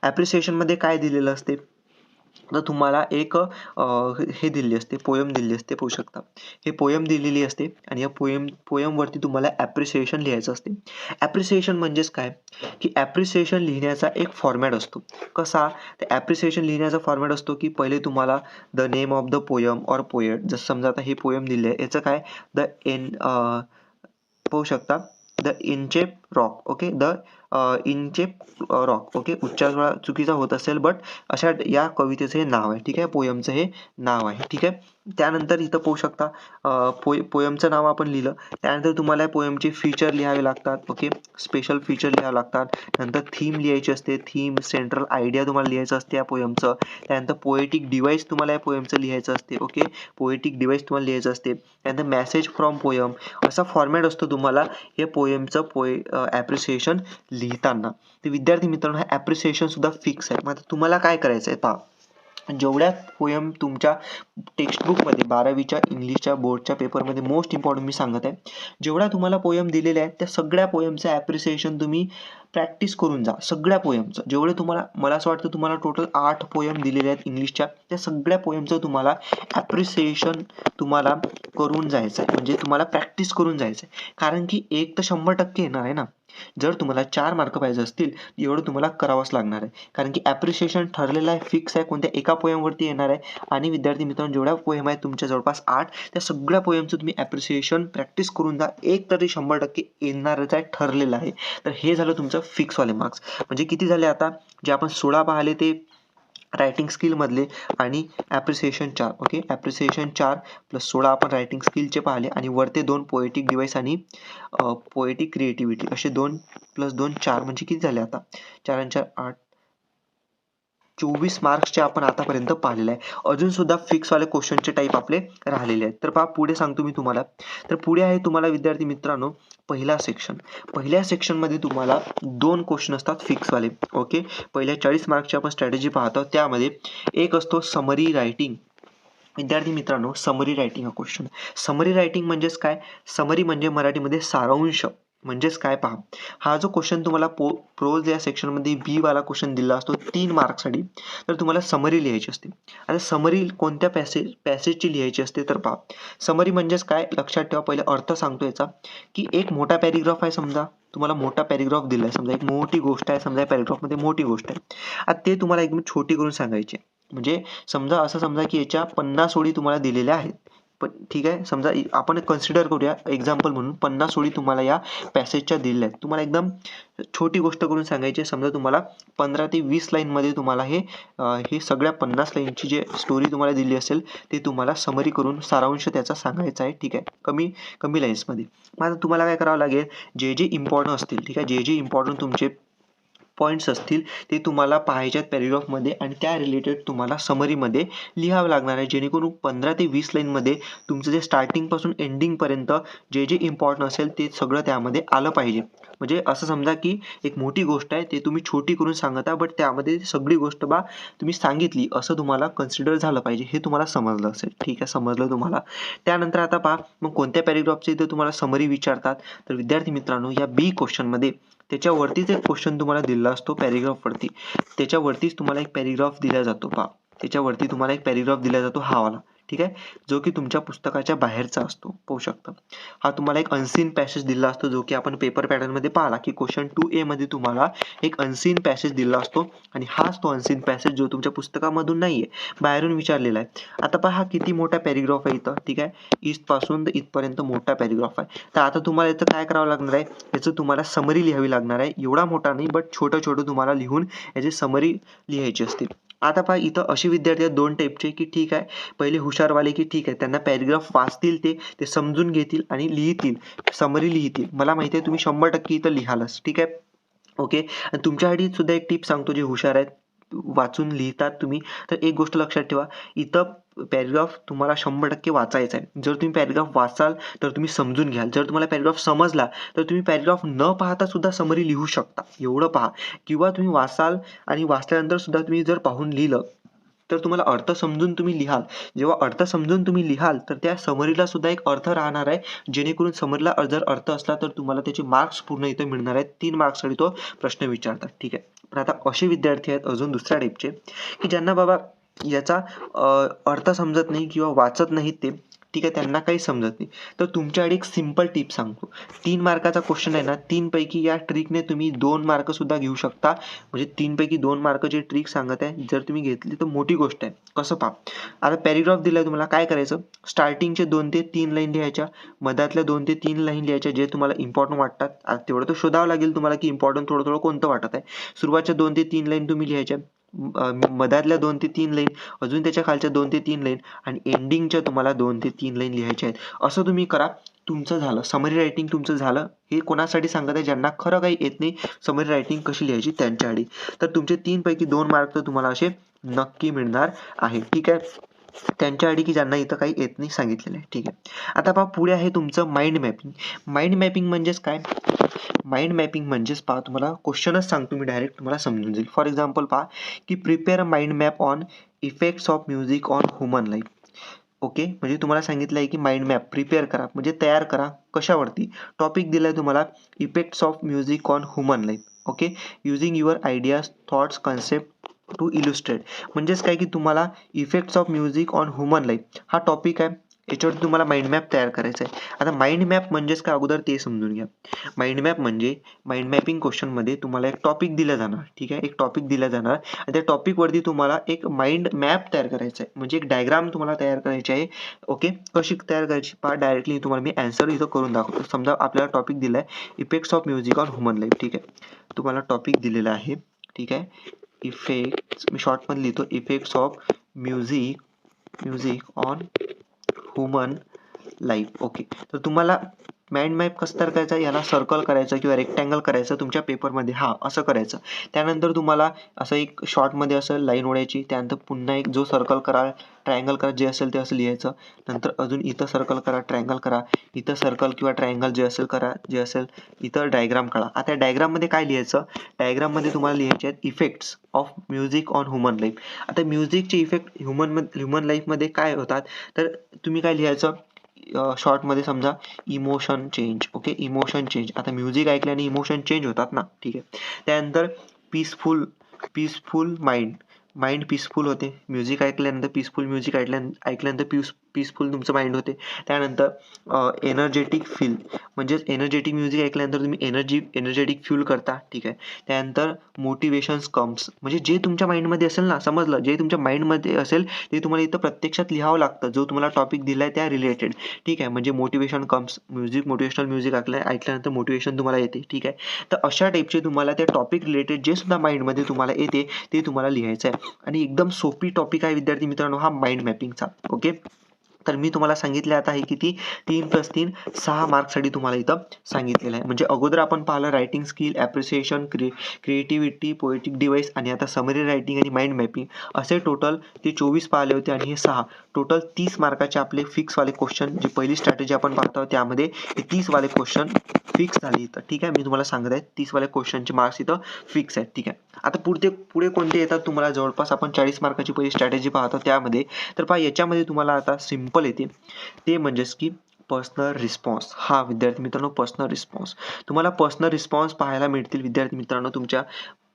ॲप्रिसिएशनमध्ये काय दिलेलं असते, तर तुम्हाला एक हे दिलेली असते, पोयम दिलेली असते. पाहू शकता हे पोयम दिलेली असते, आणि या पोयमवरती तुम्हाला ॲप्रिसिएशन लिहायचं असते. ॲप्रिसिएशन म्हणजेच काय, की ॲप्रिसिएशन लिहिण्याचा एक फॉर्मॅट असतो. कसा, तर ॲप्रिसिएशन लिहिण्याचा फॉर्मॅट असतो की पहिले तुम्हाला the name of the poem और पोएट, जसं समजा आता हे पोयम दिले आहे, याचं काय, द पाहू शकता, the Inchcape rock. Okay, the Inchcape rock. Okay, उच्चार थोडा चुकीचा होत असेल, बट अशा या कवितेचं हे नाव आहे. ठीक आहे, पोयमचं हे नाव आहे. ठीक आहे. त्यानंतर इथं पाहू शकता पोयमचं नाव आपण लिहिलं, त्यानंतर तुम्हाला पोयमचे फीचर लिहावे लागतात. ओके, स्पेशल फीचर लिहावे लागतात. नंतर थीम लिहायची असते, थीम, सेंट्रल आयडिया तुम्हाला लिहायचं असते या पोयमचं. त्यानंतर पोएटिक डिवाइस तुम्हाला या पोयमचं लिहायचं असते. ओके, पोएटिक डिवाइस तुम्हाला लिहायचं असते. त्यानंतर मॅसेज फ्रॉम पोयम असा फॉर्मॅट असतो तुम्हाला हे पोयमचं ॲप्रिसिएशन लिहिताना. तर विद्यार्थी मित्रांनो, हा ॲप्रिसिएशन सुद्धा फिक्स आहे. मग आता तुम्हाला काय करायचं आहे पहा, जेवढ्या पोयम तुमच्या टेक्स्टबुकमध्ये 12वीच्या इंग्लिशच्या बोर्डच्या पेपरमध्ये मोस्ट इम्पॉर्टंट मी सांगत आहे, जेवढ्या तुम्हाला पोयम दिलेल्या आहेत त्या सगळ्या पोयमचं ॲप्रिसिएशन तुम्ही प्रॅक्टिस करून जा. सगळ्या पोयमचं जेवढे तुम्हाला, मला असं वाटतं तुम्हाला टोटल 8 पोयम दिलेल्या आहेत इंग्लिशच्या, त्या सगळ्या पोयमचं तुम्हाला ॲप्रिसिएशन तुम्हाला करून जायचं आहे, म्हणजे तुम्हाला प्रॅक्टिस करून जायचं आहे. कारण की 1 तर 100% येणार आहे ना. जर तुम्हाला 4 मार्क पाहिजे असतील, एवढं तुम्हाला करावंच लागणार आहे. कारण की ॲप्रिसिएशन ठरलेलं आहे, फिक्स आहे, कोणत्या एका पोयमवरती येणार आहे. आणि विद्यार्थी मित्रांनो, जेवढ्या पोयम आहेत तुमच्या जवळपास 8, त्या सगळ्या पोयमचं तुम्ही ॲप्रिसिएशन प्रॅक्टिस करून जा. 1 तरी 100% येणारच आहे, ठरलेलं आहे. तर हे झालं तुमचं फिक्सवाले मार्क्स. म्हणजे किती झाले आता, जे आपण 16 पाहिले ते रायटिंग स्किलमधले, आणि ॲप्रिसिएशन 4. ओके, ॲप्रिसिएशन 4 + 16 आपण रायटिंग स्किलचे पाहिले, आणि वरते 2 पोएटिक डिवाइस आणि पोएटिक क्रिएटिव्हिटी असे 2 + 2 4, म्हणजे किती झाले आता, 4 आणि 4 8, 24 मार्क्सचे आपण आतापर्यंत पाहिलेलं आहे. अजून सुद्धा फिक्सवाले क्वेश्चनचे टाईप आपले राहिलेले आहेत. तर पहा पुढे सांगतो मी तुम्हाला. तर पुढे आहे तुम्हाला विद्यार्थी मित्रांनो पहिला सेक्शन. पहिल्या सेक्शनमध्ये तुम्हाला 2 क्वेश्चन असतात फिक्सवाले. ओके, पहिल्या 40 मार्क्सची आपण स्ट्रॅटेजी पाहतो, त्यामध्ये एक असतो समरी रायटिंग. विद्यार्थी मित्रांनो, समरी रायटिंग हा क्वेश्चन. समरी रायटिंग म्हणजेच काय, समरी म्हणजे मराठीमध्ये सारांश. म्हणजेच काय पहा, हा जो क्वेश्चन तुम्हाला प्रोज या सेक्शनमध्ये बी वाला क्वेश्चन दिला असतो 3 मार्कसाठी, तर तुम्हाला समरी लिहायची असते. आता समरी कोणत्या पॅसेजची लिहायची असते तर पहा, समरी म्हणजेच काय लक्षात ठेवा. पहिले अर्थ सांगतो याचा, की एक मोठा पॅरेग्राफ आहे समजा, तुम्हाला मोठा पॅरेग्राफ दिलाय समजा, एक मोठी गोष्ट आहे समजा, पॅरेग्राफमध्ये मोठी गोष्ट आहे. आता ते तुम्हाला एकदम छोटी करून सांगायची. म्हणजे समजा असं समजा की याच्या 50 ओळी तुम्हाला दिलेल्या आहेत. पण ठीक आहे, समजा आपण कन्सिडर करूया एक्झाम्पल म्हणून 50 ओळी तुम्हाला या पॅसेजच्या दिलेल्या आहेत. तुम्हाला एकदम छोटी गोष्ट करून सांगायची आहे. समजा तुम्हाला 15 ते 20 लाईनमध्ये तुम्हाला हे सगळ्या 50 लाईनची जी स्टोरी तुम्हाला दिली असेल ते तुम्हाला समरी करून सारांश त्याचा सांगायचा आहे. ठीक आहे, कमी कमी लाईन्समध्ये. मग आता तुम्हाला काय करावं लागेल, जे जे इम्पॉर्टंट असतील, ठीक आहे, जे जे इम्पॉर्टंट तुमचे पॉईंट्स असतील ते तुम्हाला पाहायचे आहेत पॅरेग्राफमध्ये आणि त्या रिलेटेड तुम्हाला समरीमध्ये लिहावं लागणार आहे, जेणेकरून 15 ते 20 लाईनमध्ये तुमचं जे स्टार्टिंगपासून एंडिंगपर्यंत जे जे इम्पॉर्टंट असेल ते सगळं त्यामध्ये आलं पाहिजे. म्हणजे असं समजा की एक मोठी गोष्ट आहे, ते तुम्ही छोटी करून सांगता, बट त्यामध्ये सगळी गोष्ट तुम्ही सांगितली असं तुम्हाला कन्सिडर झालं पाहिजे. हे तुम्हाला समजलं असेल. ठीक आहे, समजलं तुम्हाला. त्यानंतर आता पहा, मग कोणत्या पॅरेग्राफचे इथे तुम्हाला समरी विचारतात, तर विद्यार्थी मित्रांनो या बी क्वेश्चनमध्ये त्याच्यावरतीच एक क्वेश्चन तुम्हाला दिला असतो पॅरेग्राफवरती. त्याच्यावरतीच तुम्हाला एक पॅरेग्राफ दिला जातो पहा. त्याच्यावरती तुम्हाला एक पॅरेग्राफ दिला जातो हा वाला. ठीक आहे, जो की तुमच्या पुस्तकाच्या बाहेरचा असतो. पाहू शकता. हा तुम्हाला एक अनसीन पॅसेज दिला असतो, जो की आपण पेपर पॅटर्नमध्ये पाहिला की क्वेश्चन 2A मध्ये तुम्हाला एक अनसीन पॅसेज दिला असतो आणि हाच तो अनसीन पॅसेज जो तुमच्या पुस्तकामधून नाहीये, बाहेरून विचारलेला आहे. आता पहा हा किती मोठा पॅरेग्राफ आहे इथं. ठीक आहे, इथपासून तर इथपर्यंत मोठा पॅरेग्राफ आहे. तर आता तुम्हाला याचं काय करावं लागणार आहे, याचं तुम्हाला समरी लिहावी लागणार आहे. एवढा मोठा नाही, बट छोटं छोटं तुम्हाला लिहून याची समरी लिहायची असते. आता पहा इथं असे विद्यार्थी आहेत 2 टाईपचे, की ठीक आहे, पहिले हुशारवाले की ठीक आहे त्यांना पॅरेग्राफ वाचतील, ते समजून घेतील आणि लिहितील, समरी लिहितील. मला माहिती आहे तुम्ही 100% इथं लिहालच. ठीक आहे, ओके. आणि तुमच्यासाठी सुद्धा एक टिप सांगतो, जे हुशार आहेत वाचून लिहितात तुम्ही, तर एक गोष्ट लक्षात ठेवा, इथं पॅरेग्राफ तुम्हाला 100% वाचायचा आहे. जर तुम्ही पॅरेग्राफ वाचाल तर तुम्ही समजून घ्याल. जर तुम्हाला पॅरेग्राफ समजला तर तुम्ही पॅरेग्राफ न पाहता सुद्धा समरी लिहू शकता. एवढं पहा. किंवा तुम्ही वाचाल आणि वाचल्यानंतर सुद्धा तुम्ही जर पाहून लिहिलं तर तुम्हाला अर्थ समजून तुम्ही लिहाल. जेव्हा अर्थ समजून तुम्ही लिहाल तर त्या समरीला सुद्धा एक अर्थ राहणार आहे, जेणेकरून समरीला जर अर्थ असला तर तुम्हाला त्याचे मार्क्स पूर्ण इथं मिळणार आहेत. 3 मार्क्ससाठी तो प्रश्न विचारतात. ठीक आहे, पण आता असे विद्यार्थी आहेत अजून दुसऱ्या टाईपचे, की ज्यांना बाबा याचा अर्थ समजत नाही किंवा वाचत नाहीत ते. ठीक आहे, त्यांना काही समजत नाही. तर तुमच्याकडे एक सिंपल टिप सांगतो. 3 मार्काचा क्वेश्चन आहे ना, 3 पैकी या ट्रिकने तुम्ही 2 मार्क सुद्धा घेऊ शकता. म्हणजे 3 पैकी 2 मार्कची ट्रिक सांगत आहे. जर तुम्ही घेतली तर मोठी गोष्ट आहे. कसं पहा, आता पॅरेग्राफ दिलाय तुम्हाला, काय करायचं, स्टार्टिंगचे 2 ते 3 लाईन लिहायच्या, मधातल्या 2 ते 3 लाईन लिहायच्या जे तुम्हाला इम्पॉर्टंट वाटतात. आता तेवढं तर शोधावं लागेल तुम्हाला की इम्पॉर्टंट थोडं थोडं कोणतं वाटत आहे. सुरुवातच्या 2 ते 3 लाईन तुम्ही लिहायच्या, मधातल्या 2 ते 3 लाईन, अजून त्याच्या खालच्या 2 ते 3 लाईन आणि एंडिंगच्या तुम्हाला 2 ते 3 लाईन लिहायच्या आहेत. असं तुम्ही करा. तुमचं झालं समरी रायटिंग, तुमचं झालं. हे कोणासाठी सांगत आहे, ज्यांना खरं काही येत नाही समरी रायटिंग कशी लिहायची त्यांच्यासाठी. तर तुमचे 3 पैकी 2 मार्क तर तुम्हाला असे नक्की मिळणार आहे. ठीक आहे, त्यांच्यासाठी की ज्यांना इथं काही येत नाही सांगितलेलं आहे. ठीक आहे, आता पहा पुढे आहे तुमचं माइंड मॅपिंग. माइंड मॅपिंग म्हणजेच काय, माइंड मॅपिंग म्हणजेच पहा, तुम्हाला क्वेश्चनच सांगतो मी डायरेक्ट, तुम्हाला समजून जाईल. फॉर एक्झाम्पल पहा, की prepare a mind map on effects of music on human life. Okay, म्हणजे तुम्हाला सांगितलं आहे की माइंड मॅप प्रिपेअर करा, म्हणजे तयार करा. कशावरती, टॉपिक दिलाय तुम्हाला effects of music on human life. Okay, using your ideas, thoughts, concept to illustrate. म्हणजेच काय की तुम्हाला effects of music on human life हा टॉपिक आहे, याच्यावरती तुम्हाला माइंड मॅप तयार करायचा आहे. आता माइंड मॅप म्हणजेच काय अगोदर ते समजून घ्या. माइंड मॅप म्हणजे माइंड मॅपिंग क्वेश्चनमध्ये तुम्हाला एक टॉपिक दिला जाणार. ठीक आहे, एक टॉपिक दिला जाणार आणि त्या टॉपिकवरती तुम्हाला एक माइंड मॅप तयार करायचा आहे, म्हणजे एक डायग्राम तुम्हाला तयार करायची आहे. ओके, कशी तयार करायची पहा, डायरेक्टली तुम्हाला मी आन्सर इथं करून दाखवतो. समजा आपल्याला टॉपिक दिलाय effects of music on human life. ठीक आहे, तुम्हाला टॉपिक दिलेला आहे. ठीक आहे, इफेक्ट्स, मी शॉर्टमध्ये लिहितो, effects of music on human life. Okay, तर तुम्हाला माइंड मॅप कसं तयार करायचा, याला सर्कल करायचं किंवा रेक्टँगल करायचं तुमच्या पेपरमध्ये, हा असं करायचं. त्यानंतर तुम्हाला असं एक शॉर्टमध्ये असं लाईन ओढायची, त्यानंतर पुन्हा एक जो सर्कल करा, ट्रायंगल करा, जे असेल ते असं लिहायचं. नंतर अजून इथं सर्कल करा, ट्रायंगल करा, इथं सर्कल किंवा ट्रायंगल जे असेल करा, जे असेल इथं डायग्राम काढा. आता डायग्राममध्ये काय लिहायचं, डायग्राममध्ये तुम्हाला लिहायचे आहेत effects of music on human life. आता म्युझिकचे इफेक्ट ह्युमन लाईफमध्ये काय होतात, तर तुम्ही काय लिहायचं, शॉर्टमध्ये समजा emotion change. Okay, emotion change. आता म्युझिक ऐकल्याने इमोशन चेंज होतात ना, ठीक आहे. त्यानंतर peaceful peaceful mind, mind peaceful होते. म्युझिक ऐकल्यानंतर पीसफुल म्युझिक ऐकल्यानंतर पीसफुल तुमचं माइंड होते. त्यानंतर एनर्जेटिक फील, म्हणजेच एनर्जेटिक म्युझिक ऐकल्यानंतर तुम्ही एनर्जेटिक फील करता, ठीक आहे. त्यानंतर मोटिवेशन्स कम्स, म्हणजे जे तुमच्या माइंडमध्ये असेल ना, समजलं, जे तुमच्या माइंडमध्ये असेल ते तुम्हाला इथं प्रत्यक्षात लिहावं लागतं, जो तुम्हाला टॉपिक दिलाय त्या रिलेटेड, ठीक आहे. म्हणजे मोटिवेशन कम्स, मोटिवेशनल म्युझिक ऐकल्यानंतर मोटिवेशन तुम्हाला येते, ठीक आहे. तर अशा टाईपचे तुम्हाला त्या टॉपिक रिलेटेड जे सुद्धा माइंडमध्ये तुम्हाला येते ते तुम्हाला लिहायचं आहे. आणि एकदम सोपी टॉपिक आहे विद्यार्थी मित्रांनो हा माइंड मॅपिंगचा. ओके, तर मी तुम्हाला सांगितले आता आहे किती 3+3 6 मार्क्ससाठी तुम्हाला इथं सांगितलेलं आहे. म्हणजे अगोदर आपण पाहिलं writing skill, appreciation, creativity, poetic device आणि आता समरी रायटिंग आणि माइंड मॅपिंग असे टोटल ते 24 पाहिले होते आणि हे 6 टोटल 30 मार्काचे आपले फिक्सवाले क्वेश्चन, जी पहिली स्ट्रॅटेजी आपण पाहतो त्यामध्ये हे 30 वाले क्वेश्चन फिक्स झाले इथं, ठीक आहे. मी तुम्हाला सांगत आहे 30 वाले क्वेश्चनचे मार्क्स इथं फिक्स आहेत, ठीक आहे. आता पुढे कोणते येतात तुम्हाला, जवळपास आपण 40 मार्काची पहिली स्ट्रॅटेजी पाहतो त्यामध्ये. तर पहा याच्यामध्ये तुम्हाला आता सिम्पल येते, ते म्हणजेच की पर्सनल रिस्पॉन्स. हा विद्यार्थी मित्रांनो, पर्सनल रिस्पॉन्स तुम्हाला पर्सनल रिस्पॉन्स पाहायला मिळतील विद्यार्थी मित्रांनो तुमच्या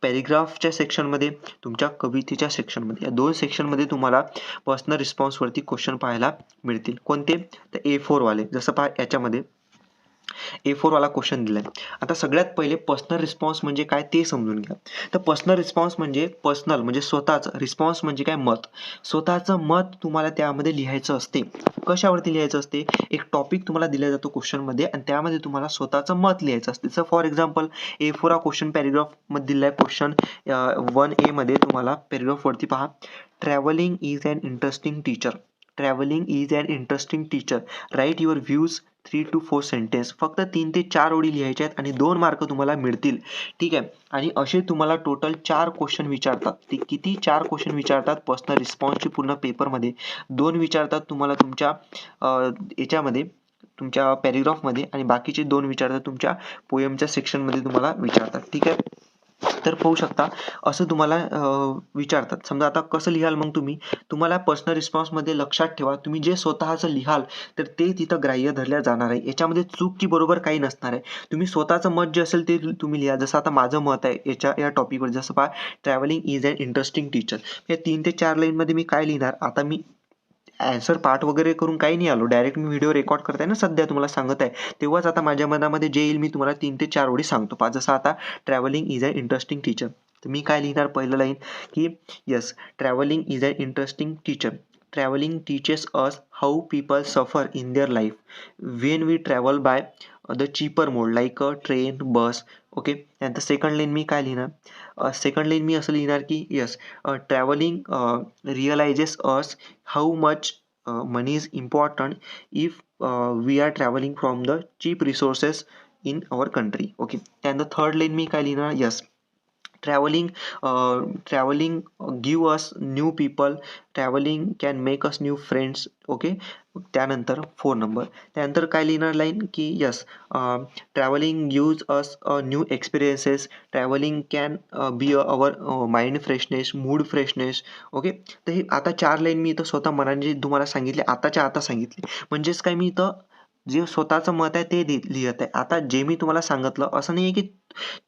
पॅरेग्राफच्या सेक्शनमध्ये, तुमच्या कवितेच्या सेक्शनमध्ये, या 2 सेक्शनमध्ये तुम्हाला पर्सनल रिस्पॉन्सवरती क्वेश्चन पाहायला मिळतील. कोणते, तर A4 वाले. जसं पहा याच्यामध्ये A4 वाला क्वेश्चन दिलाय. आता सगळ्यात पहिले पर्सनल रिस्पॉन्स म्हणजे काय ते समजून घ्या. तर पर्सनल रिस्पॉन्स म्हणजे पर्सनल म्हणजे स्वतःच, रिस्पॉन्स म्हणजे काय, मत. स्वतःचं मत तुम्हाला त्यामध्ये लिहायचं असते. कशावरती लिहायचं असते, एक टॉपिक तुम्हाला दिला जातो क्वेश्चनमध्ये आणि त्यामध्ये तुम्हाला स्वतःचं मत लिहायचं असते. जसं फॉर एक्झाम्पल A4 हा क्वेश्चन पॅरेग्राफमध्ये दिलाय. क्वेश्चन 1A मध्ये तुम्हाला पॅरेग्राफवरती पहा, travelling is an interesting teacher. Travelling is an interesting teacher. Write your views 3 to 4 sentence. फक्त 3 ते 4 ओळी लिहायच्या आहेत आणि 2 मार्क तुम्हाला मिळतील, ठीक आहे. आणि असे तुम्हाला टोटल 4 क्वेश्चन विचारतात. ते किती 4 क्वेश्चन विचारतात पर्सनल रिस्पॉन्सचे पूर्ण पेपरमध्ये. 2 विचारतात तुम्हाला तुमच्या याच्यामध्ये, तुमच्या पॅरेग्राफमध्ये, आणि बाकीचे 2 विचारतात तुमच्या पोएमच्या सेक्शनमध्ये तुम्हाला विचारतात, ठीक आहे. तर पाहू शकता असं तुम्हाला विचारतात. समजा आता कसं लिहाल मग तुम्हाला पर्सनल रिस्पॉन्समध्ये लक्षात ठेवा, तुम्ही जे स्वतःचं लिहाल तर ते तिथं ग्राह्य धरल्या जाणार आहे. याच्यामध्ये चूक की बरोबर काही नसणार आहे. तुम्ही स्वतःचं मत जे असेल ते तुम्ही लिहा. जसं आता माझं मत आहे या टॉपिकवर. जसं पहा, travelling is an interesting teacher. या 3 ते 4 लाईनमध्ये मी काय लिहिणार, आता मी ॲन्सर पाठ वगैरे करून काही नाही आलो, डायरेक्ट मी व्हिडिओ रेकॉर्ड करताय ना सध्या तुम्हाला सांगत आहे, तेव्हाच आता माझ्या मनामध्ये जे येईल मी तुम्हाला 3 ते 4 ओळी सांगतो. पहा, जसं आता travelling is an interesting teacher, तर मी काय लिहिणार, पहिलं लाईन की yes, travelling is an interesting teacher. Travelling teaches us how people suffer in their life when we travel by the cheaper mode like a train, bus. Okay, त्यानंतर second line मी काय लिहिणार, सेकंड लाईन मी असं लिहिणार की yes, travelling realises us how much money is important if we are traveling from the cheap resources in our country. Okay, त्यानंतर third line मी काय लिहिणार, yes, traveling give us new people, traveling can make us new friends. Okay, त्यानंतर 4 number, त्यानंतर काय लिहिणार line की yes, travelling gives us new experiences, travelling can be our mind freshness, mood freshness. Okay, तर हे आता 4 लाईन मी इथं स्वतः मनाने जे तुम्हाला सांगितले आताच्या आता सांगितले, म्हणजेच काय, मी इथं जे स्वतःचं मत आहे ते लिहित आहे. आता जे मी तुम्हाला सांगितलं असं नाही आहे की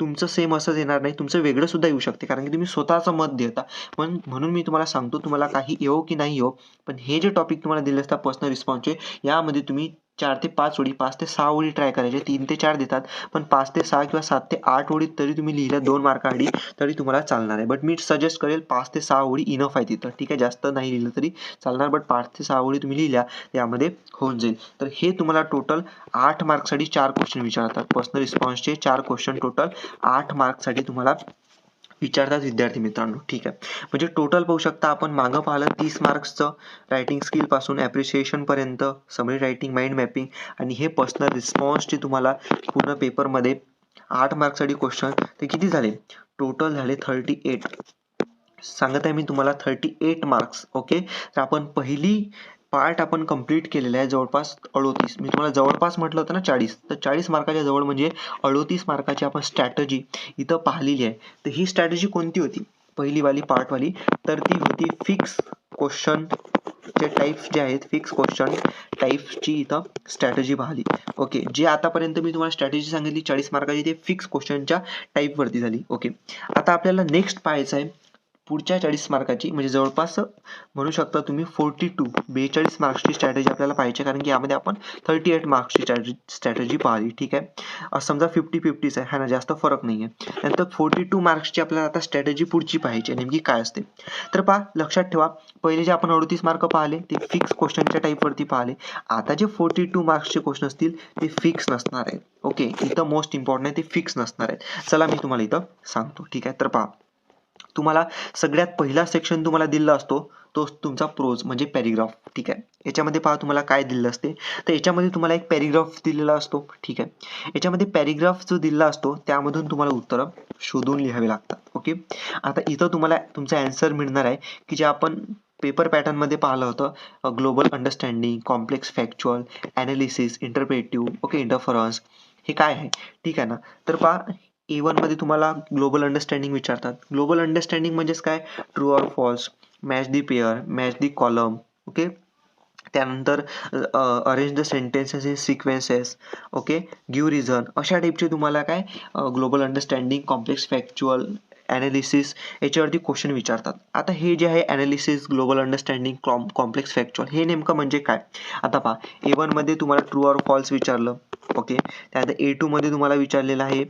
तुमचं सेम असंच येणार नाही, तुमचं वेगळं सुद्धा येऊ शकते, कारण की तुम्ही स्वतःचं मत देता. म्हणून मी तुम्हाला सांगतो, तुम्हाला काही येवो की नाही येवो, पण हे जे टॉपिक तुम्हाला दिले असतात पर्सनल रिस्पॉन्सचे, यामध्ये तुम्ही 4 ते 5 ओळी, 5 ते 6 ओळी ट्राय करायचे. 3 ते 4 देतात, पण 5 ते 6 किंवा 7 ते 8 ओळी तरी तुम्ही लिहिल्या 2 मार्कासाठी तरी तुम्हाला चालणार आहे. बट मी सजेस्ट करेल 5 ते 6 ओळी इनफ आहे तिथं, ठीक आहे. जास्त नाही लिहिलं तरी चालणार, बट 5 ते 6 ओळी तुम्ही लिहिल्या यामध्ये होऊन जाईल. तर हे तुम्हाला टोटल 8 मार्क्ससाठी 4 क्वेश्चन विचारतात. पर्सनल रिस्पॉन्सचे 4 क्वेश्चन टोटल 8 मार्क्ससाठी तुम्हाला विचारतात विद्यार्थी मित्रांनो, ठीक आहे. म्हणजे टोटल पाहू शकता आपण मागं पाहिलं 30 मार्क्सचं रायटिंग स्किल पासून ॲप्रिसिएशन पर्यंत, समरी रायटिंग, माइंड मॅपिंग, आणि हे पर्सनल रिस्पॉन्सचे तुम्हाला पूर्ण पेपरमध्ये 8 मार्क्ससाठी क्वेश्चन. ते किती झाले, टोटल झाले 38. सांगत आहे मी तुम्हाला 38 मार्क्स. ओके, तर आपण पहिली पार्ट आपण कंप्लीट केलेला आहे, जवळपास 38. मी तुम्हाला जवळपास म्हटलं होतं ना 40, तर 40 मार्काच्या जवळ म्हणजे 38 मार्काची आपण स्ट्रॅटजी इथं पाहिलेली आहे. तर ही स्ट्रॅटेजी कोणती होती, पहिलीवाली पार्टवाली, तर ती होती फिक्स क्वेश्चनचे क्वेश्चनचे टाईप्स जे आहेत, फिक्स क्वेश्चन टाईप्सची इथं स्ट्रॅटेजी पाहिली. ओके, जे आतापर्यंत मी तुम्हाला स्ट्रॅटेजी सांगितली 40 मार्काची, ते फिक्स क्वेश्चनच्या टाईपवरती झाली. ओके, आता आपल्याला नेक्स्ट पाहायचं आहे पुढच्या 40 मार्काची, म्हणजे जवळपास म्हणू शकता तुम्ही 42 मार्क्सची स्ट्रॅटेजी आपल्याला पाहिजे, कारण की यामध्ये आपण 38 मार्क्सची स्ट्रॅटेजी पाहिली. ठीक आहे, समजा 50-50 आहे, हा ना, जास्त फरक नाही आहे. नंतर 42 मार्क्सची आपल्याला आता स्ट्रॅटेजी पुढची पाहिजे, नेमकी काय असते. तर पहा, लक्षात ठेवा, पहिले जे आपण 38 मार्क पाहिले ते फिक्स क्वेश्चनच्या टाईपवरती पाहिले. आता जे 42 मार्क्सचे क्वेश्चन असतील ते फिक्स नसणार आहेत. ओके, इथं मोस्ट इम्पॉर्टंट आहे, ते फिक्स नसणार आहेत. चला मी तुम्हाला इथं सांगतो. ठीक आहे, तर पहा, तुम्हाला सगळ्यात पहिला सेक्शन तुम्हाला दिलेला असतो तो तुमचा प्रोज म्हणजे पॅरिग्राफ. ठीक आहे, याच्यामध्ये पहा तुम्हाला काय दिलेलं असते, तर याच्यामध्ये तुम्हाला एक पॅरिग्राफ दिलेला असतो. ठीक आहे, याच्यामध्ये पॅरिग्राफ जो दिलेला असतो त्यामधून तुम्हाला उत्तरं शोधून लिहावे लागतात. ओके, आता इथं तुम्हाला तुमचा आन्सर मिळणार आहे की जे आपण पेपर पॅटर्न मध्ये पाहिलं होतं, global understanding, complex factual, analysis, interpretive, okay, interference, हे काय आहे. ठीक आहे ना, तर पहा, A1 मध्ये तुम्हाला ग्लोबल अंडरस्टँडिंग विचारतात. ग्लोबल अंडरस्टँडिंग म्हणजेच काय, true or false, match the pair, match the column. Okay, त्यानंतर arrange the sentences in sequences. Okay, give reason, अशा टाईपचे तुम्हाला काय global understanding, complex factual, analysis याच्यावरती क्वेश्चन विचारतात. आता हे जे आहे analysis, global understanding, complex factual, हे नेमकं म्हणजे काय. आता पहा, A1 मध्ये तुम्हाला ट्रू ऑर फॉल्स विचारलं. ओके, त्यानंतर A2 मध्ये तुम्हाला विचारलेलं आहे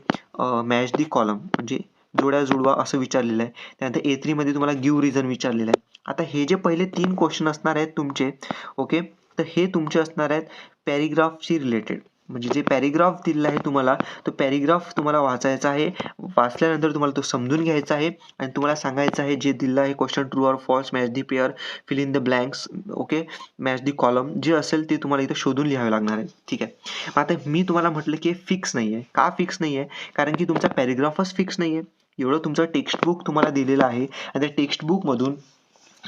मॅच दी कॉलम, म्हणजे जोड्या जुळवा असं विचारलेलं आहे. त्यानंतर A3 मध्ये तुम्हाला गिव्ह रिझन विचारलेलं आहे. आता हे जे पहिले 3 क्वेश्चन असणार आहेत तुमचे, ओके, तर हे तुमचे असणार आहेत पॅरिग्राफशी रिलेटेड. म्हणजे जे पॅरिग्राफ दिलेला आहे तुम्हाला, तो पॅरिग्राफ तुम्हाला वाचायचा आहे. वाचल्यानंतर तुम्हाला तो समजून घ्यायचा आहे आणि तुम्हाला सांगायचं आहे जे दिलं आहे question, true or false, match the pair, fill in the blanks, okay, match the column, जे असेल ते तुम्हाला इथं शोधून लिहावे लागणार आहे. ठीक आहे, आता मी तुम्हाला म्हटलं की फिक्स नाही आहे. का फिक्स नाही आहे, कारण की तुमचा पॅरिग्राफच फिक्स नाही आहे. एवढं तुमचं टेक्स्टबुक तुम्हाला दिलेलं आहे आणि त्या टेक्स्टबुकमधून